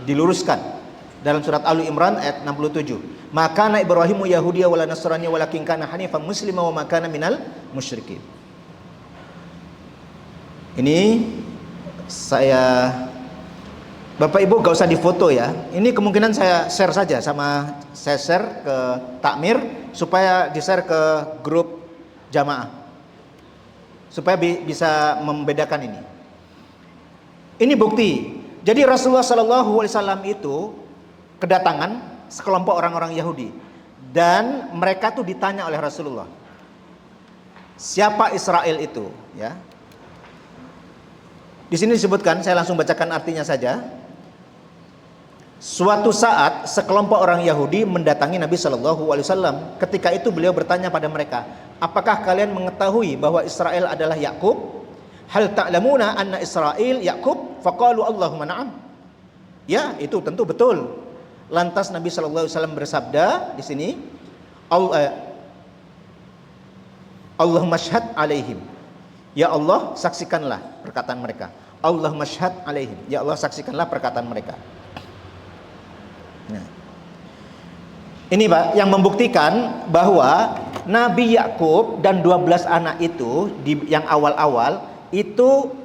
diluruskan dalam surat Ali Imran ayat 67. Maka na Ibrahimu Yahudiyya wala Nasrani walakin kana hanifan muslima wa makana minal musyrikin. Ini saya, Bapak Ibu gak usah difoto ya. Ini kemungkinan saya share saja saya share ke takmir supaya di-share ke grup jamaah. Supaya bisa membedakan ini. Ini bukti. Jadi Rasulullah SAW itu kedatangan sekelompok orang-orang Yahudi dan mereka tuh ditanya oleh Rasulullah, siapa Israel itu? Ya. Di sini disebutkan, saya langsung bacakan artinya saja. Suatu saat sekelompok orang Yahudi mendatangi Nabi SAW. Ketika itu beliau bertanya pada mereka, apakah kalian mengetahui bahwa Israel adalah Yakub? Hal ta'lamuna anna Israel Yakub? Faqalu Allahumma na'am. Ya, itu tentu betul. Lantas Nabi SAW bersabda di sini, Allahumma syhad alaihim. Ya Allah, saksikanlah perkataan mereka. Allahumma syhad alaihim. Ya Allah, saksikanlah perkataan mereka. Nah, ini Pak yang membuktikan bahwa Nabi Yakub dan 12 anak itu yang awal-awal itu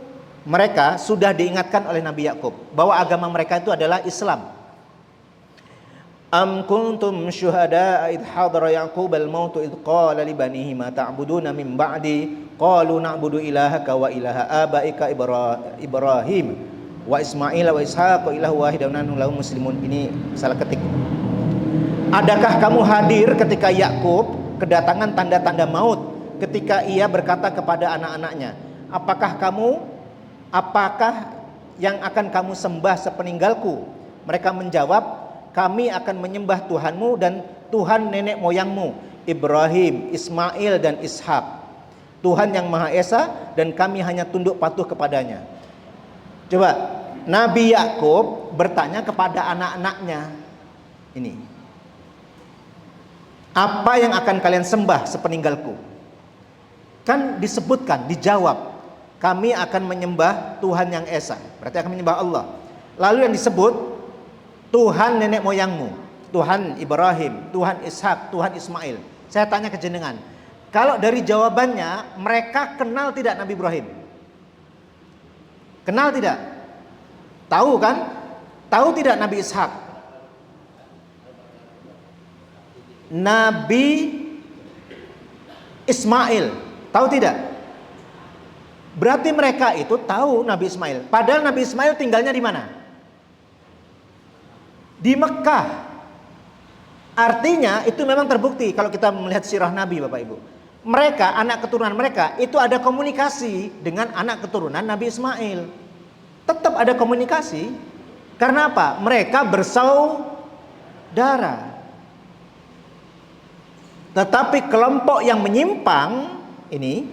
mereka sudah diingatkan oleh Nabi Yakub bahwa agama mereka itu adalah Islam. Am kuntum syuhada id hadara Yaqub al-maut id qala li banihi ma ta'buduna min ba'di qalu na'budu ilahaka wa ilaha abaika Ibrahim wa Ismail wa Ishaq wa ilahu wahid wa nahnu lahu muslimun. Ini salah ketik. Adakah kamu hadir ketika Yakub kedatangan tanda-tanda maut, ketika ia berkata kepada anak-anaknya, apakah yang akan kamu sembah sepeninggalku? Mereka menjawab, kami akan menyembah Tuhanmu dan Tuhan nenek moyangmu Ibrahim, Ismail dan Ishak, Tuhan yang Maha Esa, dan kami hanya tunduk patuh kepadanya. Coba Nabi Yakub bertanya kepada anak-anaknya ini, apa yang akan kalian sembah sepeninggalku? Kan disebutkan, dijawab, kami akan menyembah Tuhan yang Esa, berarti akan menyembah Allah. Lalu yang disebut Tuhan nenek moyangmu, Tuhan Ibrahim, Tuhan Ishak, Tuhan Ismail. Saya tanya ke jenengan, kalau dari jawabannya mereka kenal tidak Nabi Ibrahim? Kenal tidak? Tahu kan? Tahu tidak Nabi Ishak? Nabi Ismail, tahu tidak? Berarti mereka itu tahu Nabi Ismail. Padahal Nabi Ismail tinggalnya di mana? Di Mekah. Artinya itu memang terbukti kalau kita melihat sirah Nabi, Bapak Ibu. Mereka, anak keturunan mereka itu ada komunikasi dengan anak keturunan Nabi Ismail. Tetap ada komunikasi. Karena apa? Mereka bersaudara. Tetapi kelompok yang menyimpang ini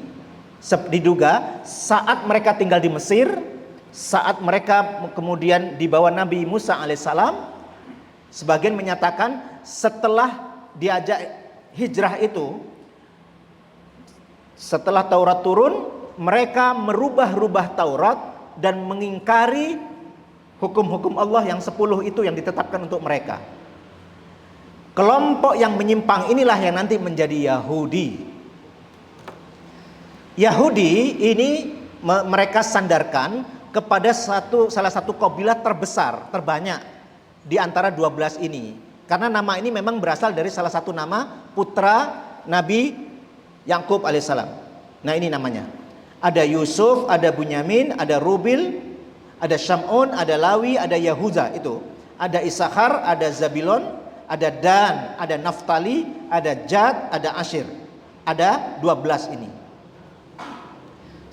diduga saat mereka tinggal di Mesir, saat mereka kemudian dibawa Nabi Musa alaihissalam, sebagian menyatakan setelah diajak hijrah itu, setelah Taurat turun, mereka merubah-rubah Taurat dan mengingkari hukum-hukum Allah yang 10 itu yang ditetapkan untuk mereka. Kelompok yang menyimpang inilah yang nanti menjadi Yahudi. Yahudi ini mereka sandarkan kepada salah satu kabilah terbesar, terbanyak di antara 12 ini. Karena nama ini memang berasal dari salah satu nama putra Nabi Yakub alaihissalam. Nah, ini namanya. Ada Yusuf, ada Bunyamin, ada Rubil, ada Syamun, ada Lawi, ada Yahuza itu. Ada Isakhar, ada Zabilon, ada Dan, ada Naftali, ada Jad, ada Asyir. Ada 12 ini.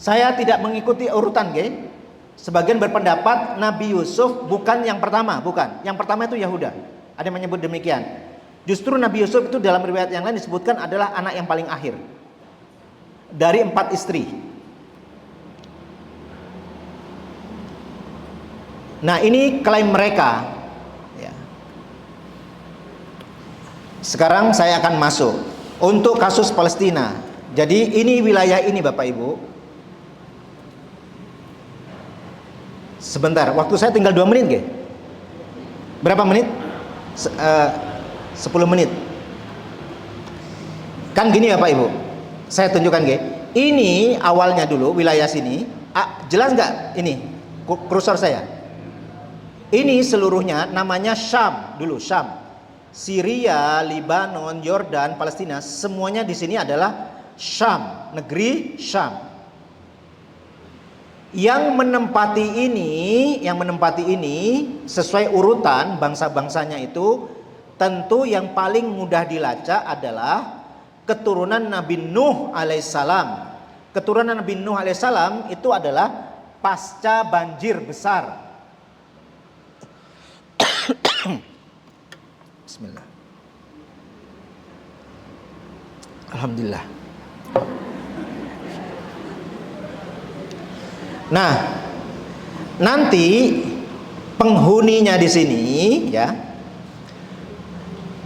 Saya tidak mengikuti urutan, geng. Sebagian berpendapat Nabi Yusuf bukan yang pertama, bukan. Yang pertama itu Yahuda. Ada yang menyebut demikian. Justru Nabi Yusuf itu dalam riwayat yang lain disebutkan adalah anak yang paling akhir dari 4 istri. Nah, ini klaim mereka. Ya. Sekarang saya akan masuk untuk kasus Palestina. Jadi ini wilayah ini Bapak Ibu. Sebentar, waktu saya tinggal 2 menit, ge. Berapa menit? 10 menit. Kan gini Bapak Ibu. Saya tunjukkan, ge. Ini awalnya dulu wilayah sini. Jelas nggak ini kursor saya? Ini seluruhnya namanya Syam dulu, Syam. Syria, Lebanon, Yordan, Palestina, semuanya di sini adalah Syam, negeri Syam. Yang menempati ini sesuai urutan bangsa-bangsanya itu, tentu yang paling mudah dilacak adalah keturunan Nabi Nuh alaihissalam. Keturunan Nabi Nuh alaihissalam itu adalah pasca banjir besar. Bismillah. Alhamdulillah. Nah, nanti penghuninya di sini ya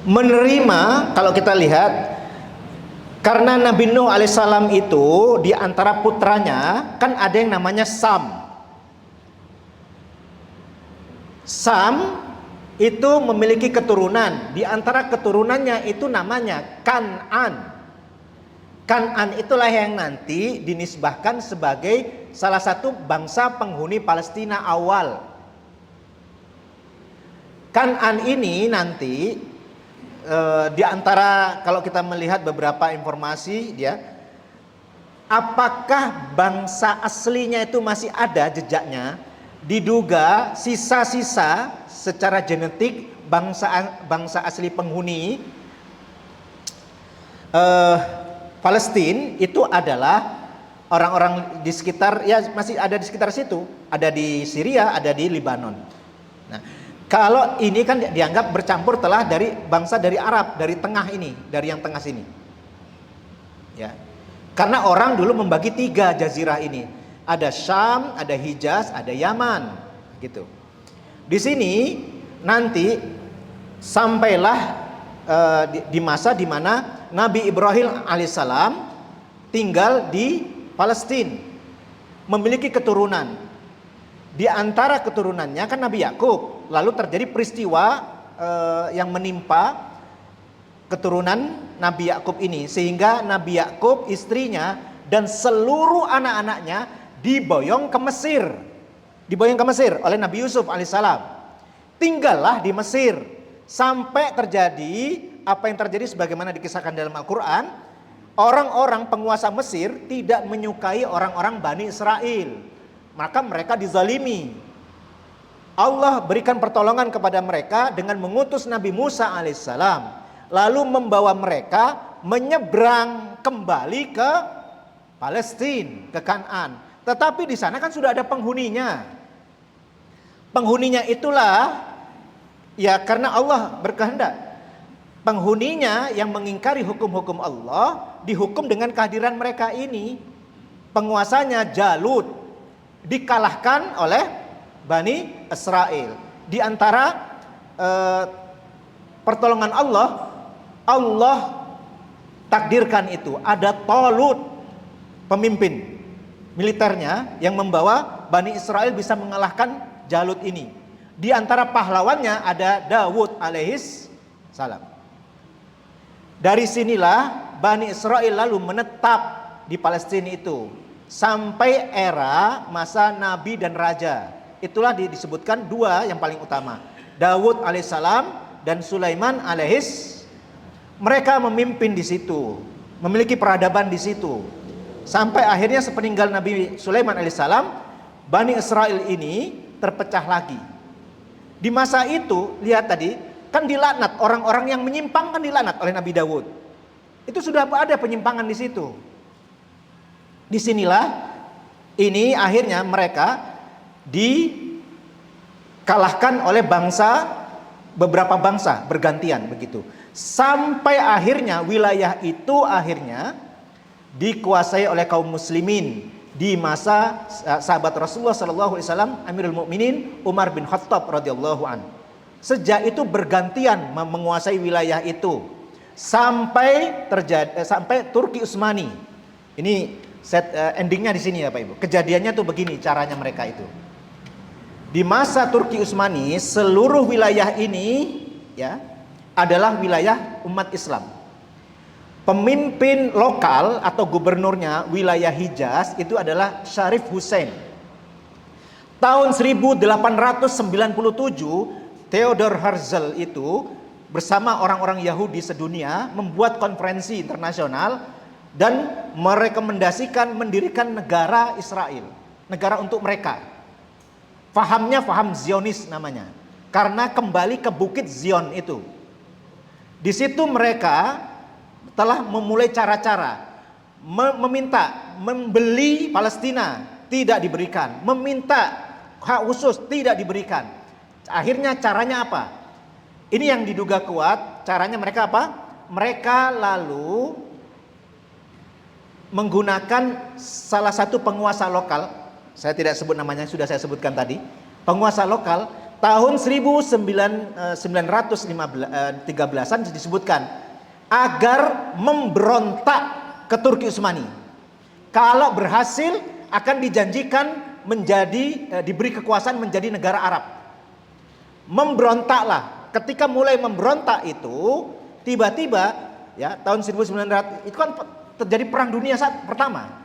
menerima, kalau kita lihat, karena Nabi Nuh alaihissalam itu di antara putranya kan ada yang namanya Sam. Sam itu memiliki keturunan, di antara keturunannya itu namanya Kan'an. Kan'an itulah yang nanti dinisbahkan sebagai salah satu bangsa penghuni Palestina awal. Kan'an ini nanti di antara, kalau kita melihat beberapa informasi dia, apakah bangsa aslinya itu masih ada jejaknya? Diduga sisa-sisa secara genetik bangsa asli penghuni Palestina itu adalah orang-orang di sekitar, ya masih ada di sekitar situ, ada di Syria, ada di Lebanon. Nah, kalau ini kan dianggap bercampur telah dari bangsa dari Arab, dari tengah ini, dari yang tengah sini. Ya. Karena orang dulu membagi 3 jazirah ini. Ada Syam, ada Hijaz, ada Yaman, gitu. Di sini nanti sampailah di masa di mana Nabi Ibrahim alaihissalam tinggal di Palestina, memiliki keturunan. Di antara keturunannya kan Nabi Yakub. Lalu terjadi peristiwa yang menimpa keturunan Nabi Yakub ini, sehingga Nabi Yakub, istrinya dan seluruh anak-anaknya diboyong ke Mesir. Diboyong ke Mesir oleh Nabi Yusuf alaihissalam. Tinggallah di Mesir sampai terjadi apa yang terjadi sebagaimana dikisahkan dalam Al-Quran. Orang-orang penguasa Mesir tidak menyukai orang-orang Bani Israel, maka mereka dizalimi. Allah berikan pertolongan kepada mereka dengan mengutus Nabi Musa alaihissalam, lalu membawa mereka menyeberang kembali ke Palestina, ke Kan'an. Tetapi di sana kan sudah ada penghuninya. Penghuninya itulah, ya karena Allah berkehendak, penghuninya yang mengingkari hukum-hukum Allah dihukum dengan kehadiran mereka ini. Penguasanya Jalut dikalahkan oleh Bani Israel. Di antara pertolongan Allah, Allah takdirkan itu ada Talut, pemimpin militernya yang membawa Bani Israel bisa mengalahkan Jalut ini. Di antara pahlawannya ada Dawud alaihis salam. Dari sinilah Bani Israel lalu menetap di Palestina itu. sampai era masa nabi dan raja. Itulah disebutkan dua yang paling utama, Daud alaihissalam dan Sulaiman alaihis. Mereka memimpin di situ, memiliki peradaban di situ. Sampai akhirnya sepeninggal Nabi Sulaiman alaihissalam, Bani Israel ini terpecah lagi. Di masa itu, lihat tadi, kan dilaknat, orang-orang yang menyimpang kan dilaknat oleh Nabi Daud. Itu sudah ada penyimpangan di situ. Disinilah ini akhirnya mereka dikalahkan oleh beberapa bangsa bergantian begitu. Sampai akhirnya wilayah itu akhirnya dikuasai oleh kaum muslimin di masa sahabat Rasulullah SAW, Amirul Mukminin Umar bin Khattab radhiyallahu an. Sejak itu bergantian menguasai wilayah itu sampai Turki Utsmani. Ini endingnya di sini ya Pak Ibu. Kejadiannya tuh begini caranya mereka itu. Di masa Turki Utsmani, seluruh wilayah ini ya adalah wilayah umat Islam. Pemimpin lokal atau gubernurnya wilayah Hijaz itu adalah Syarif Hussein. Tahun 1897 Theodor Herzl itu bersama orang-orang Yahudi sedunia membuat konferensi internasional dan merekomendasikan mendirikan negara Israel, negara untuk mereka. Fahamnya faham Zionis namanya, karena kembali ke Bukit Zion itu. Di situ mereka telah memulai cara-cara meminta membeli Palestina, tidak diberikan, meminta hak khusus, tidak diberikan. Akhirnya caranya apa? Ini yang diduga kuat. Caranya mereka apa? Mereka lalu menggunakan salah satu penguasa lokal. Saya tidak sebut namanya, sudah saya sebutkan tadi. Penguasa lokal tahun 1913-an disebutkan agar memberontak ke Turki Utsmani. Kalau berhasil akan dijanjikan diberi kekuasaan menjadi negara Arab. Memberontaklah. Ketika mulai memberontak itu, tiba-tiba ya tahun 1900 itu kan terjadi perang dunia pertama.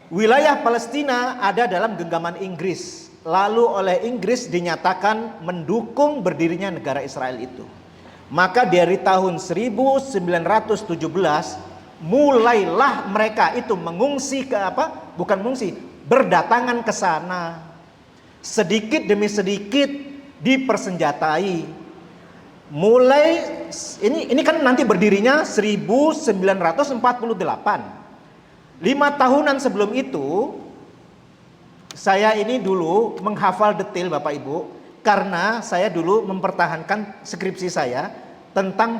Wilayah Palestina ada dalam genggaman Inggris. Lalu oleh Inggris dinyatakan mendukung berdirinya negara Israel itu. Maka dari tahun 1917 mulailah mereka itu mengungsi ke bukan mengungsi, berdatangan ke sana. Sedikit demi sedikit dipersenjatai. Mulai ini kan nanti berdirinya 1948. 5 tahunan sebelum itu saya ini dulu menghafal detail Bapak Ibu, karena saya dulu mempertahankan skripsi saya tentang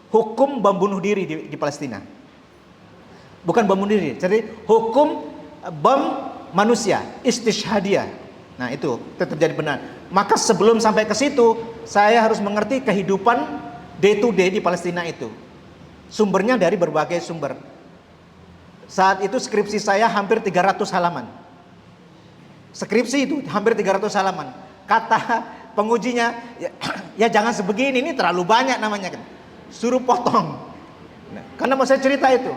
hukum bom bunuh diri di Palestina. Bukan bom bunuh diri, jadi hukum bom manusia, istishhadiyah. Nah itu terjadi benar. Maka sebelum sampai ke situ, saya harus mengerti kehidupan day to day di Palestina itu. Sumbernya dari berbagai sumber. Saat itu skripsi saya hampir 300 halaman. Skripsi itu hampir 300 halaman. Kata pengujinya, ya jangan sebegini, ini terlalu banyak namanya kan. Suruh potong. Nah, karena mau saya cerita itu.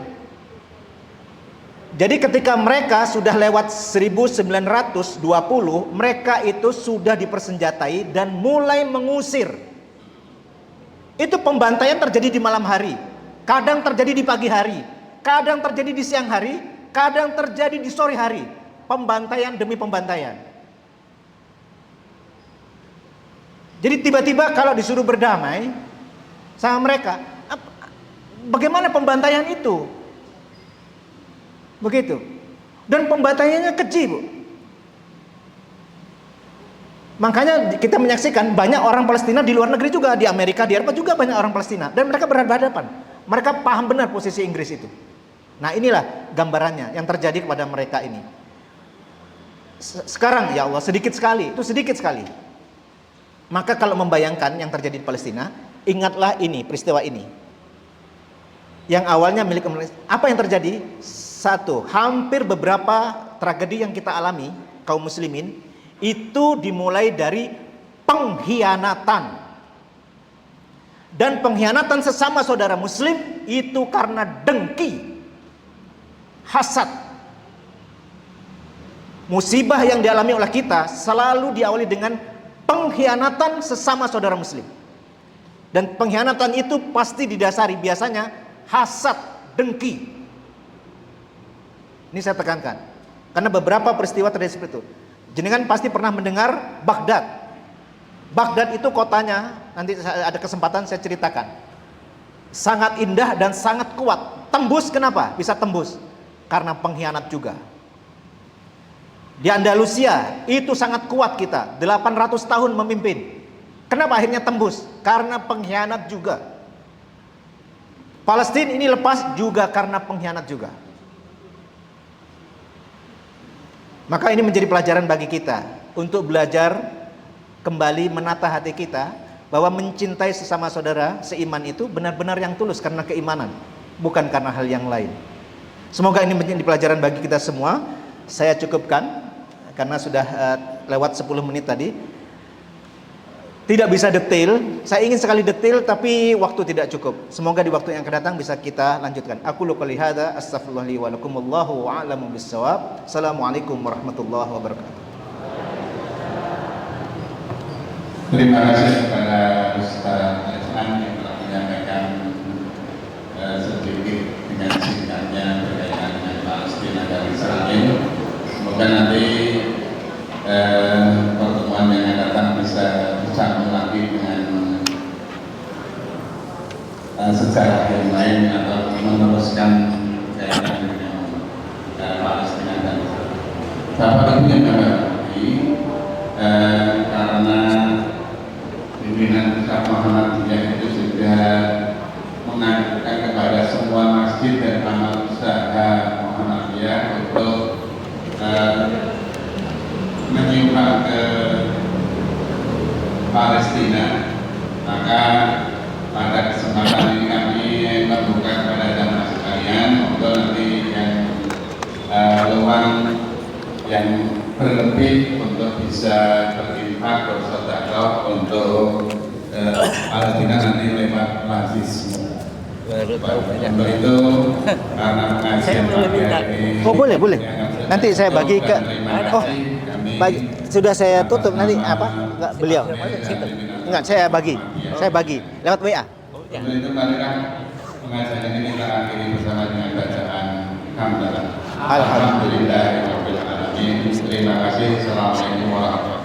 Jadi ketika mereka sudah lewat 1920, mereka itu sudah dipersenjatai dan mulai mengusir. Itu pembantaian terjadi di malam hari, kadang terjadi di pagi hari, kadang terjadi di siang hari, kadang terjadi di sore hari. Pembantaian demi pembantaian. Jadi tiba-tiba kalau disuruh berdamai sama mereka, bagaimana pembantaian itu? Begitu. Dan pembantaiannya keji, Bu. Makanya kita menyaksikan banyak orang Palestina di luar negeri juga, di Amerika, di Eropa juga banyak orang Palestina, dan mereka berhadapan. Mereka paham benar posisi Inggris itu. Nah, inilah gambarannya yang terjadi kepada mereka ini. Sekarang ya Allah sedikit sekali, itu sedikit sekali. Maka kalau membayangkan yang terjadi di Palestina, ingatlah ini, peristiwa ini. Yang awalnya milik apa yang terjadi? Satu, hampir beberapa tragedi yang kita alami kaum muslimin itu dimulai dari pengkhianatan. Dan pengkhianatan sesama saudara muslim itu karena dengki, hasad. musibah yang dialami oleh kita selalu diawali dengan pengkhianatan sesama saudara muslim. Dan pengkhianatan itu pasti didasari biasanya hasad, dengki. Ini saya tekankan, karena beberapa peristiwa terjadi seperti itu. Jenengan pasti pernah mendengar Baghdad. Baghdad itu kotanya, nanti ada kesempatan saya ceritakan, sangat indah dan sangat kuat. Tembus, kenapa bisa tembus? Karena pengkhianat juga. Di Andalusia itu sangat kuat kita, 800 tahun memimpin. Kenapa akhirnya tembus? Karena pengkhianat juga. Palestina ini lepas juga karena pengkhianat juga. Maka ini menjadi pelajaran bagi kita untuk belajar kembali menata hati kita, bahwa mencintai sesama saudara seiman itu benar-benar yang tulus karena keimanan, bukan karena hal yang lain. Semoga ini menjadi pelajaran bagi kita semua. Saya cukupkan karena sudah lewat 10 menit tadi. Tidak bisa detail, saya ingin sekali detail tapi waktu tidak cukup. Semoga di waktu yang akan datang bisa kita lanjutkan. Aku qouli hadza, astaghfirullah li wa lakum, wallahu a'lamu bissawab. Assalamualaikum warahmatullahi wabarakatuh. Terima kasih kepada Ustaz Isman yang telah menyampaikan sedikit dengan singkatnya berkaitan dengan Palestina dan Israel. Semoga nanti pertemuan yang akan datang bisa bersambung lagi dengan sejarah yang lain atau meneruskan kaitan dengan Palestina dan Israel. Bapak Ibu yang kami hormati, karena pimpinan Ustaz Muhammadiyah itu sudah mengajukan kepada semua masjid dan amal usaha Muhammadiyah untuk menyumbang ke Palestina, maka pada kesempatan ini kami membuka kepada jamaah sekalian untuk nanti yang luang yang berlebih untuk bisa berinfak bersedekah untuk Palestina nanti lewat Lazis. Untuk itu karena pengajian ini, Oh boleh. Nanti saya bagi ke. Oh, sudah saya tutup nanti apa? Enggak, beliau. Enggak, saya bagi lewat WA. Untuk itu marilah pengajian ini kita akhiri bersama dengan bacaan hamdalah. Alhamdulillahirabbil alamin. Terima kasih. Assalamualaikum warahmatullahi wabarakatuh.